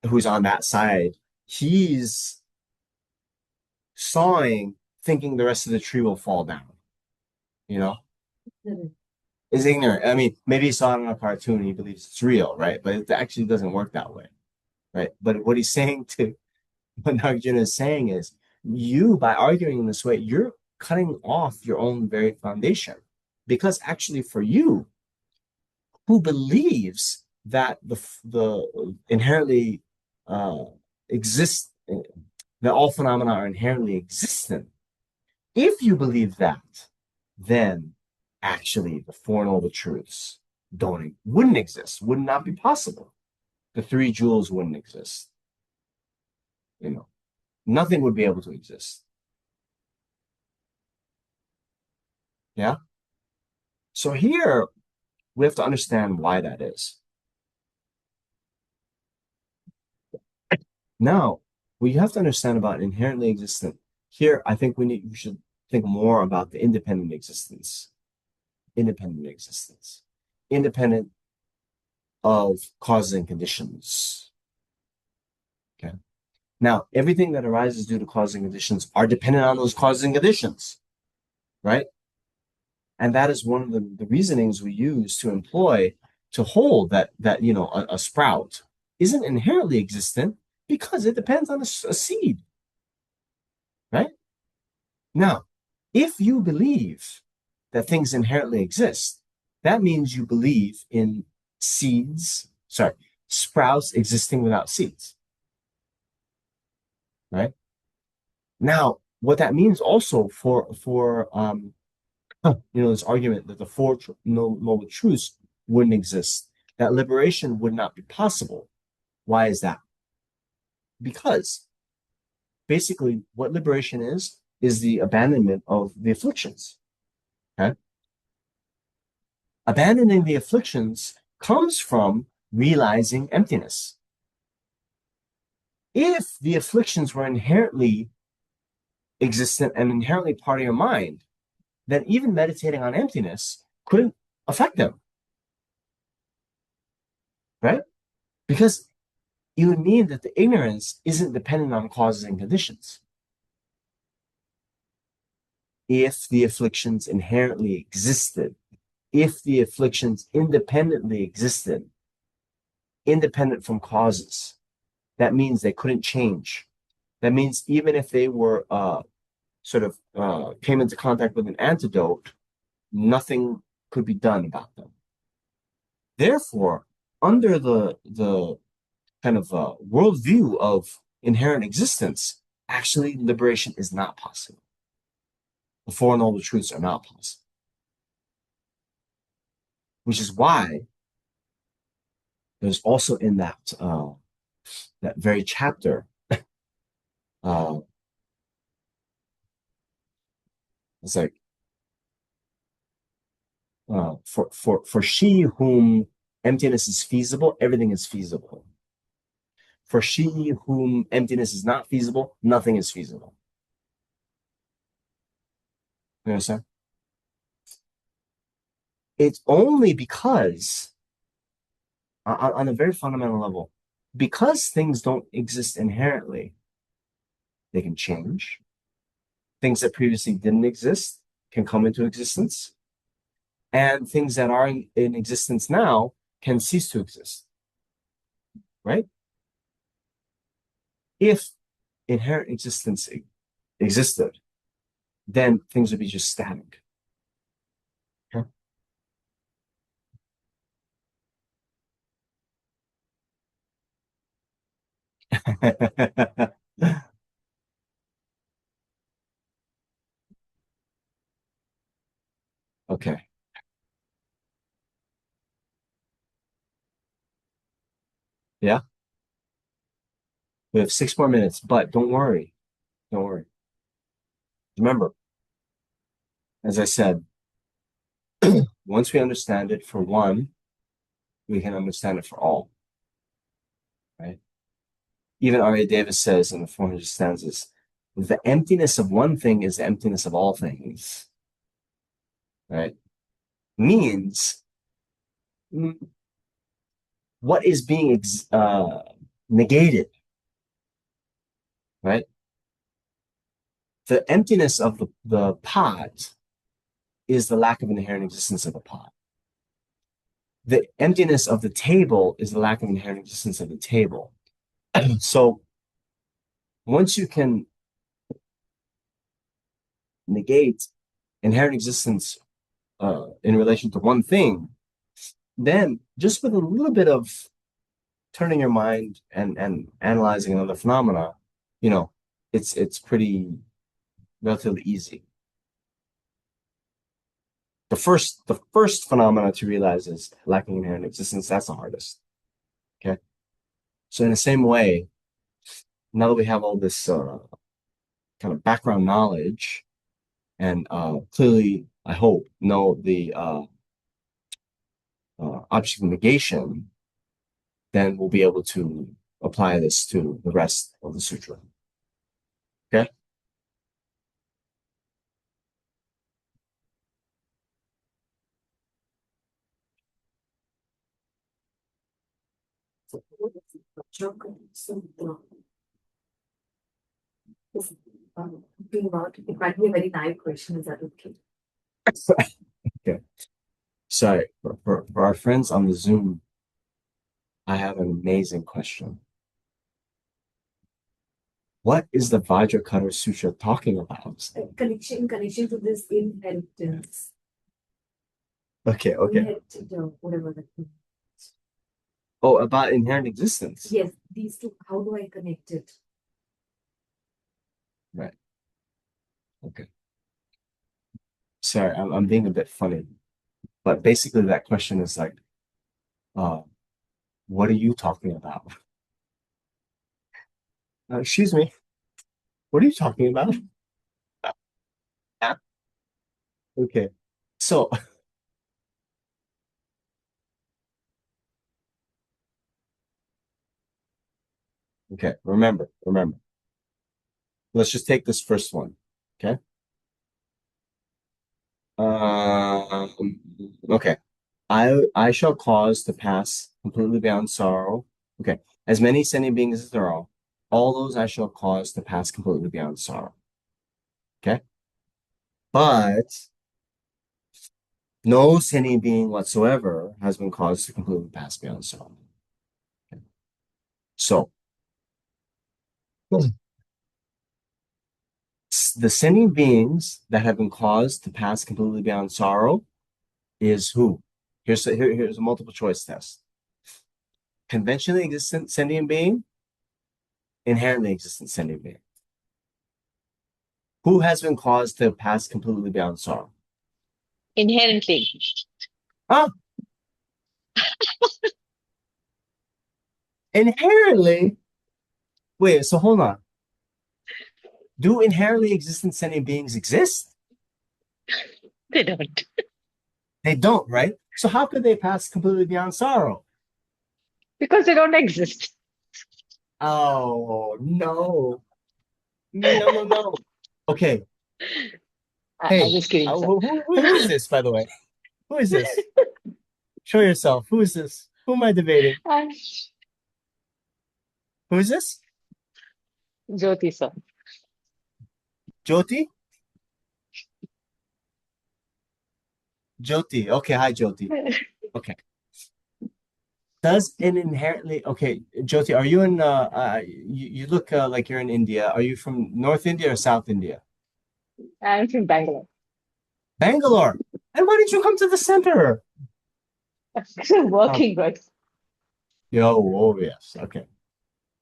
who's on that side, he's sawing, thinking the rest of the tree will fall down, you know, is ignorant. I mean, maybe he saw it in a cartoon, he believes it's real, right? But it actually doesn't work that way, right? But what he's saying to what Nagarjuna is saying is, you, by arguing in this way, you're cutting off your own very foundation. Because actually, for you, who believes that the inherently uh, exist, that all phenomena are inherently existent, if you believe that, then actually the Four Noble Truths wouldn't exist, would not be possible. The three jewels wouldn't exist. You know, nothing would be able to exist. Yeah. So here we have to understand why that is. Now, what you have to understand about inherently existent, here I think we should think more about the independent existence. Independent existence. Independent of causes and conditions. Okay. Now, everything that arises due to causes and conditions are dependent on those causes and conditions, right? And that is one of the reasonings we use to employ to hold that a sprout isn't inherently existent because it depends on a seed, right? Now, if you believe that things inherently exist, that means you believe in sprouts existing without seeds, right? Now, what that means also for this argument that the Four Noble Truths wouldn't exist, that liberation would not be possible. Why is that? Because basically what liberation is is the abandonment of the afflictions. Okay? Abandoning the afflictions comes from realizing emptiness. If the afflictions were inherently existent and inherently part of your mind, then even meditating on emptiness couldn't affect them, right? Because it would mean that the ignorance isn't dependent on causes and conditions. If the afflictions inherently existed, if the afflictions independently existed, independent from causes, that means they couldn't change. That means even if they were came into contact with an antidote, nothing could be done about them. Therefore, under the kind of worldview of inherent existence, actually liberation is not possible. The Four Noble Truths are not possible. Which is why there's also in that very chapter, uh, it's like for she whom emptiness is feasible, everything is feasible. For she whom emptiness is not feasible, nothing is feasible. You understand? It's only because, on a very fundamental level, because things don't exist inherently, they can change. Things that previously didn't exist can come into existence. And things that are in existence now can cease to exist, right? If inherent existence existed, then things would be just static. Okay. Okay. Yeah. We have 6 more minutes, but don't worry. Don't worry. Remember, as I said, once we understand it for one, we can understand it for all, right? Even R.A. Davis says in the 400 stanzas, the emptiness of one thing is the emptiness of all things, right? Means what is being negated, right? The emptiness of the pot is the lack of inherent existence of the pot. The emptiness of the table is the lack of inherent existence of the table. So once you can negate inherent existence in relation to one thing, then just with a little bit of turning your mind and analyzing another phenomena, you know, it's pretty relatively easy. The first phenomena to realize is lacking inherent existence. That's the hardest. Okay. So in the same way, now that we have all this kind of background knowledge and clearly, I hope, know the object of negation, then we'll be able to apply this to the rest of the sutra. Okay. Choe Khor Sum Ling. Talking about it might be a very naive question. Is that okay? Okay. Sorry, for our friends on the Zoom, I have an amazing question. What is the Vajra Sutra talking about? Connection to this inheritance. Okay, okay. Inherited, whatever that means. Oh, about inherent existence. Yes, these two, how do I connect it? Right. Okay. Sorry, I'm being a bit funny, but basically that question is like, uh, what are you talking about? Excuse me, what are you talking about? Okay. So, okay, remember. Let's just take this first one. Okay. Okay. I shall cause to pass completely beyond sorrow. Okay. As many sentient beings as there are, all those I shall cause to pass completely beyond sorrow. Okay. But no sentient being whatsoever has been caused to completely pass beyond sorrow. Okay. So the sentient beings that have been caused to pass completely beyond sorrow is who? Here's a multiple choice test. Conventionally existent sentient being, inherently existent sentient being. Who has been caused to pass completely beyond sorrow? Inherently. Ah, inherently. Wait, so hold on. Do inherently existent sentient beings exist? They don't. They don't, right? So how could they pass completely beyond sorrow? Because they don't exist. Oh, no. No. Okay. I'm Hey, just kidding, sir. who is this, by the way? Who is this? Show yourself. Who is this? Who am I debating? I'm Who is this? Jyoti, sir. Jyoti? Jyoti. Okay, hi, Jyoti. Okay. Does it inherently okay, Jyoti, are you in you look like you're in India. Are you from North India or South India? I'm from Bangalore. Bangalore. And why didn't you come to the center? I'm Um, working, right? oh yes. Okay.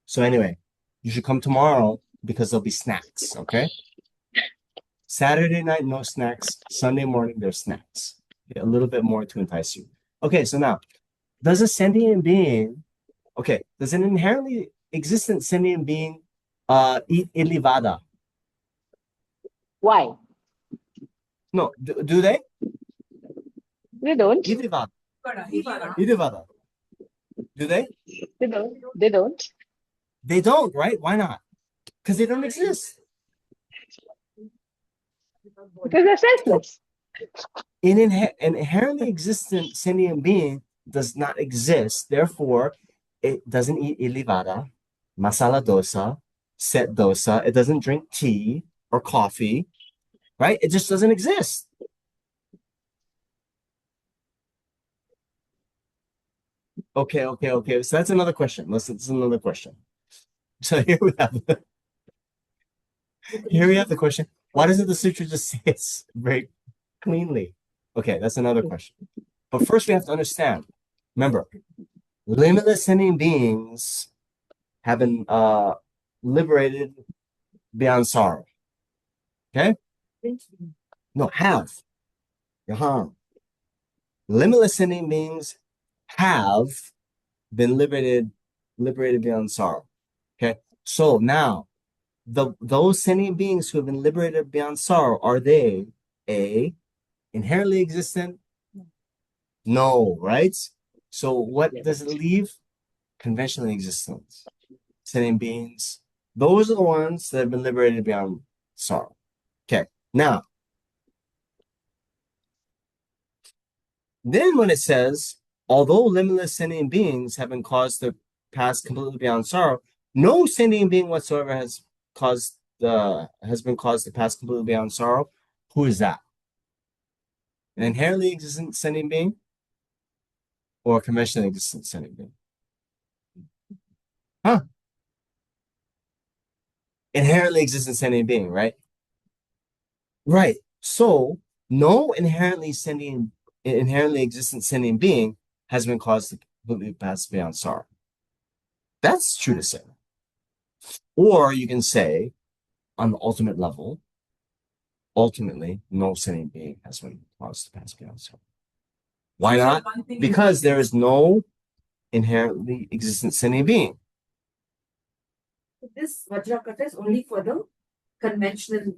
So anyway, you should come tomorrow because there'll be snacks, okay? Saturday night, no snacks. Sunday morning, there's snacks. Okay, a little bit more to entice you. Okay, so now, does a sentient being, okay, does an inherently existent sentient being eat ilivada? Why? No, do they? They don't. Ilivada. Ilivada. Do they? They don't. They don't. They don't, right? Why not? Because they don't exist. Because they're senseless. An inherently existent sentient being does not exist. Therefore, it doesn't eat ilivada, masala dosa, set dosa. It doesn't drink tea or coffee, right? It just doesn't exist. Okay. So that's another question. That's another question. So here we have the question. Why doesn't the sutra just say it's very cleanly? Okay, that's another question. But first we have to understand. Remember, limitless sentient beings have been liberated beyond sorrow. Okay? No, have. Yahan. Limitless sentient beings have been liberated beyond sorrow. Okay. So now those sentient beings who have been liberated beyond sorrow, are they A, inherently existent? No, right? So what does it leave? Conventionally existent sentient beings. Those are the ones that have been liberated beyond sorrow. Okay. Now, then when it says, although limitless sentient beings have been caused to pass completely beyond sorrow, no sentient being whatsoever has been caused to pass completely beyond sorrow. Who is that? An inherently existent sentient being or a conventionally existent sentient being? Huh? Inherently existent sentient being, right? Right. So no inherently existent sentient being has been caused to completely pass beyond sorrow. That's true to say. Or you can say, on the ultimate level, ultimately, no sentient being has been caused to pass beyond sorrow. Why not? Because there is no inherently existent sentient being. This Vajra Katha is only for the conventional,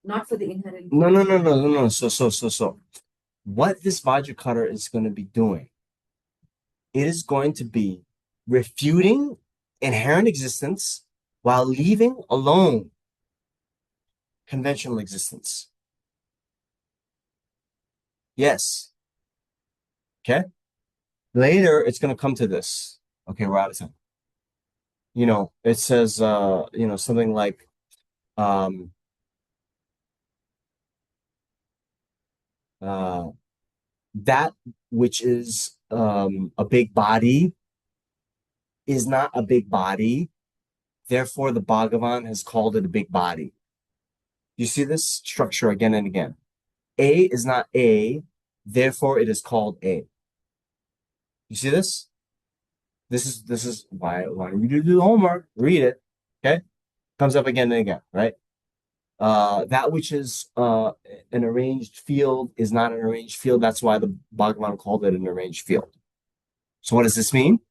not for the inherent. No. So, what this Vajra cutter is going to be doing, it is going to be refuting inherent existence while leaving alone conventional existence. Yes. Okay. Later, it's going to come to this. Okay, we're out of time. It says, something like, um, uh, that which is a big body is not a big body. Therefore, the Bhagavan has called it a big body. You see this structure again and again. A is not A, therefore it is called A. You see this? This is why you do the homework, read it. Okay? Comes up again and again, right? That which is an arranged field is not an arranged field. That's why the Bhagavan called it an arranged field. So what does this mean?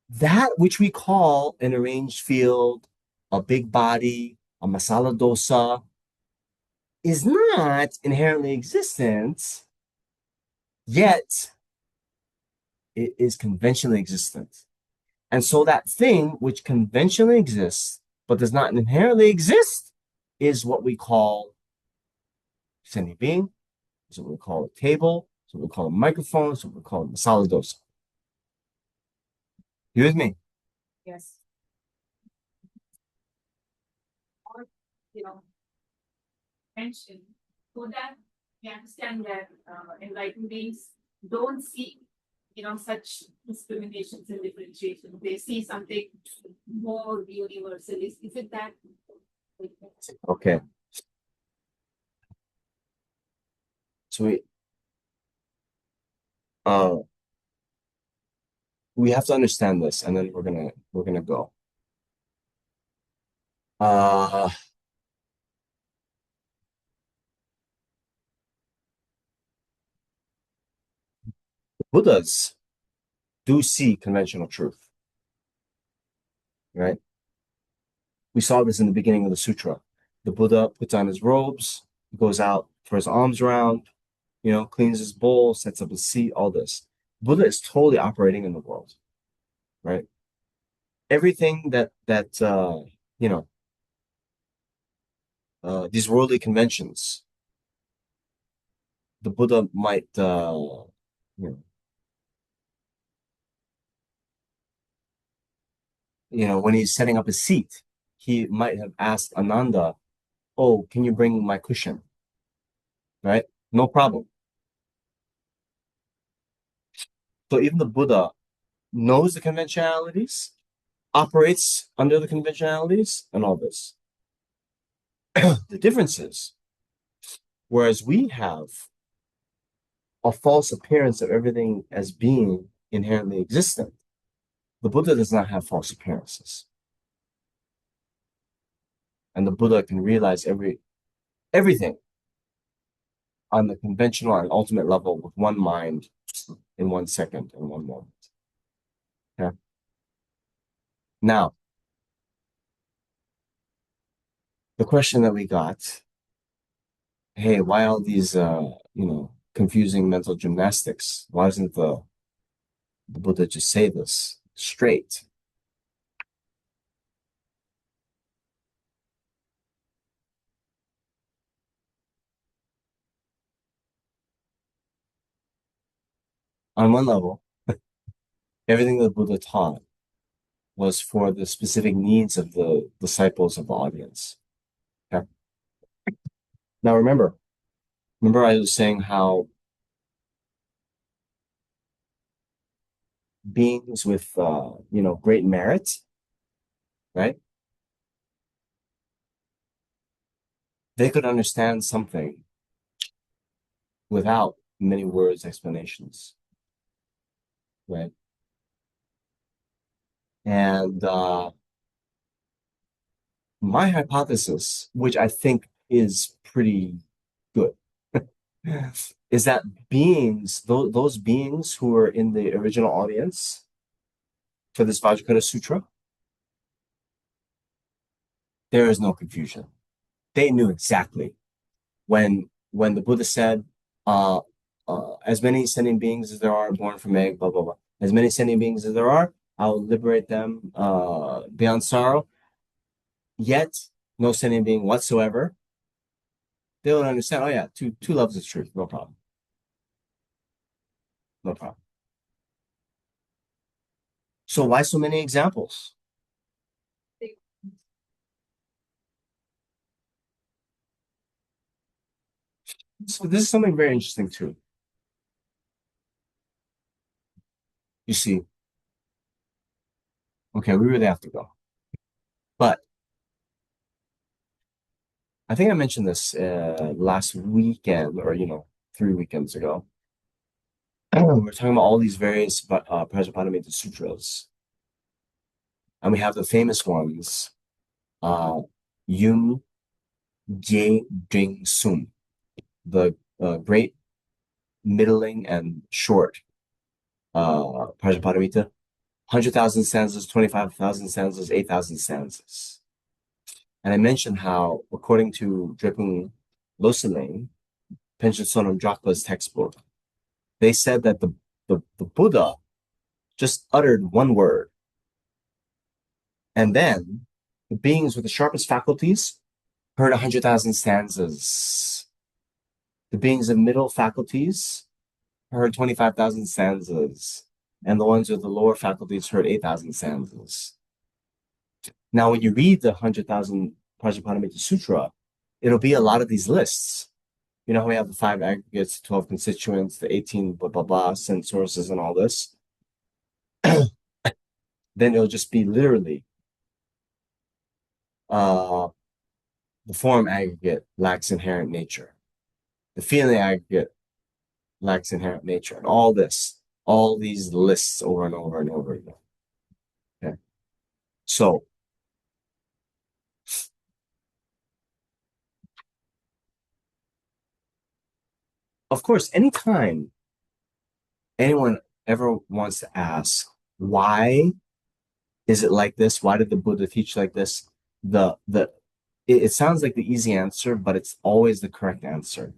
That which we call an arranged field, a big body, a masala dosa, is not inherently existent, yet it is conventionally existent. And so that thing which conventionally exists but does not inherently exist is what we call sending being, is what we call a table, is what we call a microphone, is what we call a masala dosa. You with me? Yes. Or, you know, mention so that we understand that enlightened beings don't see, such discriminations and differentiation. They see something more universal. Is it that? Okay. So uh we have to understand this, and then we're gonna go. Uh Buddhas do see conventional truth, right? We saw this in the beginning of the sutra. The Buddha puts on his robes, goes out for his alms round, cleans his bowl, sets up his seat, all this. Buddha is totally operating in the world, right? Everything that these worldly conventions, the Buddha might when he's setting up his seat, he might have asked Ananda, "Oh, can you bring my cushion?" Right? No problem. So even the Buddha knows the conventionalities, operates under the conventionalities, and all this. The difference is, whereas we have a false appearance of everything as being inherently existent, the Buddha does not have false appearances. And the Buddha can realize everything on the conventional and ultimate level with one mind in 1 second, in one moment. Okay. Now, the question that we got, hey, why all these confusing mental gymnastics? Why doesn't the Buddha just say this straight? On one level, everything that the Buddha taught was for the specific needs of the disciples of the audience. Okay. Now remember I was saying how beings with great merit, right? They could understand something without many words, explanations, right? And my hypothesis, which I think is pretty good, is that those beings who were in the original audience for this Vajra Sutra, there is no confusion. They knew exactly when the Buddha said, uh, as many sentient beings as there are born from egg, blah blah blah. As many sentient beings as there are, I'll liberate them beyond sorrow. Yet no sentient being whatsoever. They don't understand. Oh yeah, two loves is truth. No problem. No problem. So why so many examples? So this is something very interesting too. You see, okay, we really have to go. But I think I mentioned this last weekend or 3 weekends ago. We're talking about all these various Prajapattamita sutras, and we have the famous ones, uh, Yum Gye Jing Sum, the great, middling, and short Prajapattamita, 100,000 stanzas, 25,000 stanzas, 8,000 stanzas. And I mentioned how, according to Drepung Loseling, Pension Sonam Drakpa's textbook, they said that the Buddha just uttered one word, and then the beings with the sharpest faculties heard 100,000 stanzas. The beings of middle faculties heard 25,000 stanzas. And the ones with the lower faculties heard 8,000 stanzas. Now, when you read the 100,000 Prajapattamita Sutra, it'll be a lot of these lists. You know how we have the five aggregates, 12 constituents, the 18 blah, blah, blah, sense sources, and all this? Then it'll just be literally uh, the form aggregate lacks inherent nature. The feeling aggregate lacks inherent nature, and all these lists over and over and over again. Okay. So, of course, anytime anyone ever wants to ask, why is it like this? Why did the Buddha teach like this? The it sounds like the easy answer, but it's always the correct answer.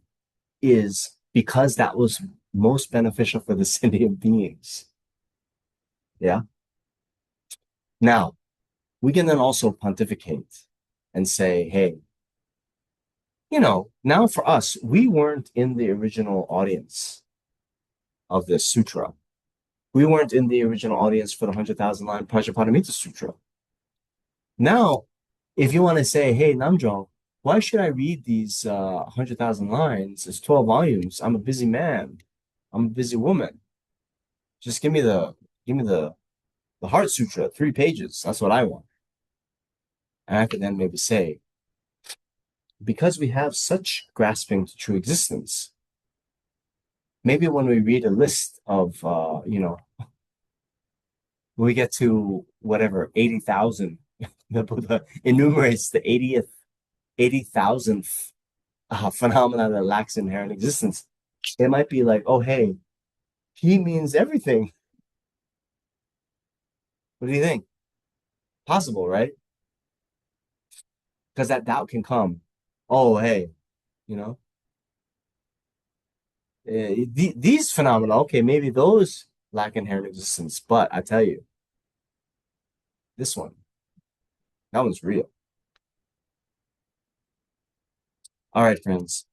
Is because that was most beneficial for the sentient beings. Yeah. Now, we can then also pontificate and say, hey, now for us, we weren't in the original audience of this sutra. We weren't in the original audience for the 100,000 line Prajapattamita Sutra. Now, if you want to say, hey, Namjong, why should I read these 100,000 lines? It's 12 volumes. I'm a busy man. I'm a busy woman. Just give me the Heart Sutra, 3 pages. That's what I want. And I can then maybe say, because we have such grasping to true existence, maybe when we read a list of, when we get to whatever, 80,000, the Buddha enumerates the 80,000th phenomena that lacks inherent existence. It might be like, oh, hey, he means everything. What do you think? Possible, right? Because that doubt can come. Oh, hey, you know, these phenomena, okay, maybe those lack inherent existence, but I tell you, this one, that one's real. All right, friends.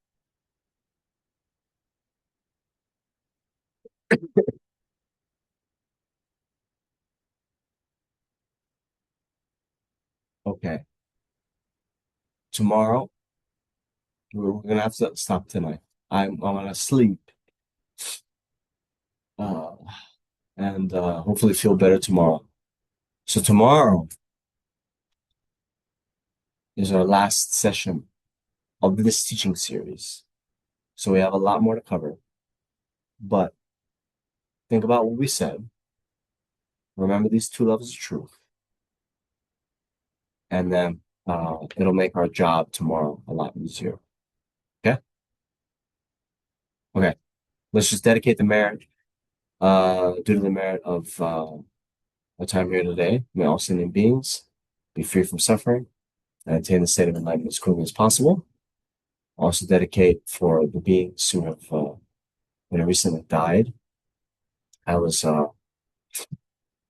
Okay. Tomorrow, we're gonna have to stop tonight. I'm gonna sleep, uh, and hopefully feel better tomorrow. So tomorrow is our last session of this teaching series. So we have a lot more to cover, but think about what we said. Remember these two levels of truth, and then it'll make our job tomorrow a lot easier. Okay? Okay. Let's just dedicate the merit, due to the merit of our time here today. May all sentient beings be free from suffering and attain the state of enlightenment as quickly as possible. Also dedicate for the beings who have recently died. I was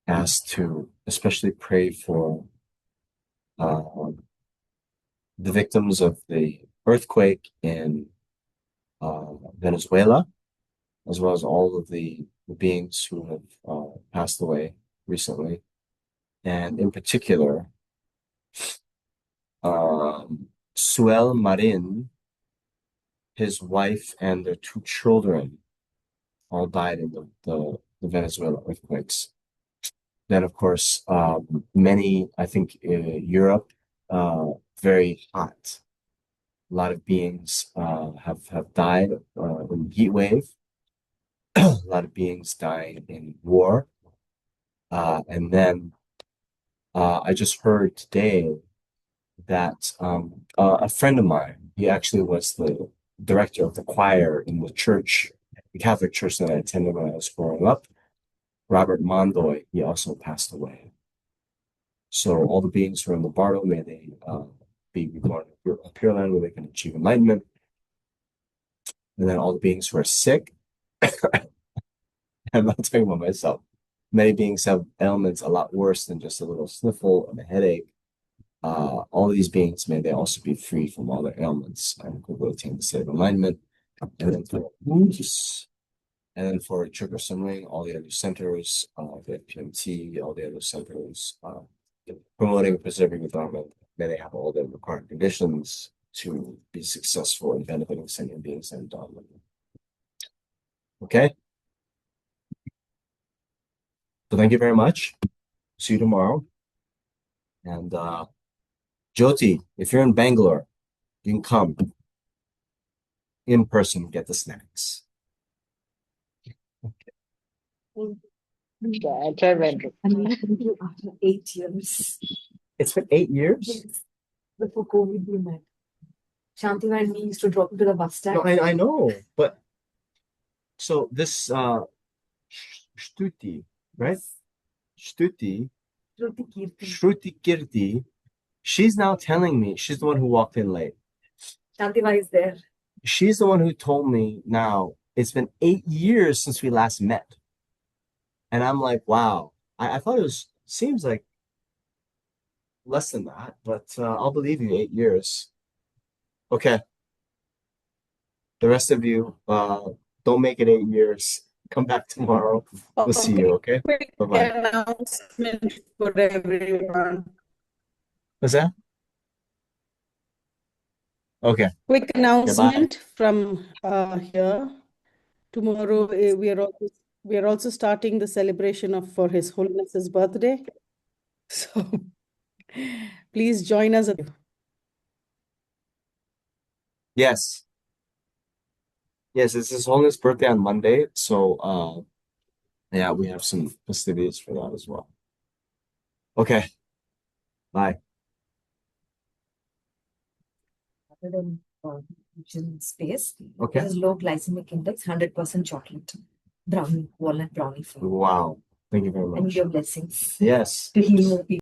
asked to especially pray for uh, the victims of the earthquake in Venezuela, as well as all of the beings who have passed away recently. And in particular, Suel Marin, his wife, and their two children all died in the Venezuela earthquakes. Then, of course, many, I think, Europe, very hot. A lot of beings have died in the heat wave. A lot of beings died in war. And then I just heard today that a friend of mine, he actually was the director of the choir in the church, the Catholic church that I attended when I was growing up, Robert Mondoy, he also passed away. So all the beings who are in the bardo, may they be reborn in a Pure Land where they can achieve enlightenment. And then all the beings who are sick, I'm not talking about myself. Many beings have ailments a lot worse than just a little sniffle and a headache. All these beings, may they also be free from all their ailments and will attain the state of enlightenment. And then for Choe Khor Sum Ling, all the other centers, the PMT, all the other centers, promoting and preserving the Dharma, may they have all the required conditions to be successful in benefiting sentient beings and Dharma. Okay? So thank you very much. See you tomorrow. And Jyoti, if you're in Bangalore, you can come in person, get the snacks. Yeah, I'll try Vajra. I met you after 8 years. It's been 8 years? Yes. Before COVID, we met. Shanti and me used to drop into the bus stand. No, I know, but so this Shruti, right? Shruti Shruti Kirti, she's now telling me, she's the one who walked in late. Shanti is there. She's the one who told me now it's been 8 years since we last met. And I'm like, wow. I thought seems like less than that, but I'll believe you, 8 years. Okay. The rest of you, don't make it 8 years. Come back tomorrow. We'll see you, okay? Quick Bye-bye. announcement for everyone. What's that? Okay. Quick Goodbye. announcement from here. Tomorrow we are also starting the celebration for His Holiness's birthday. So please join us. Yes. Yes, it's His Holiness' birthday on Monday. So yeah, we have some festivities for that as well. Okay. Bye. Other than space, Okay. there's low glycemic index, 100% chocolate, brownie, walnut brownie. Wow. Thank you very And much. your blessings Yes. to heal more people.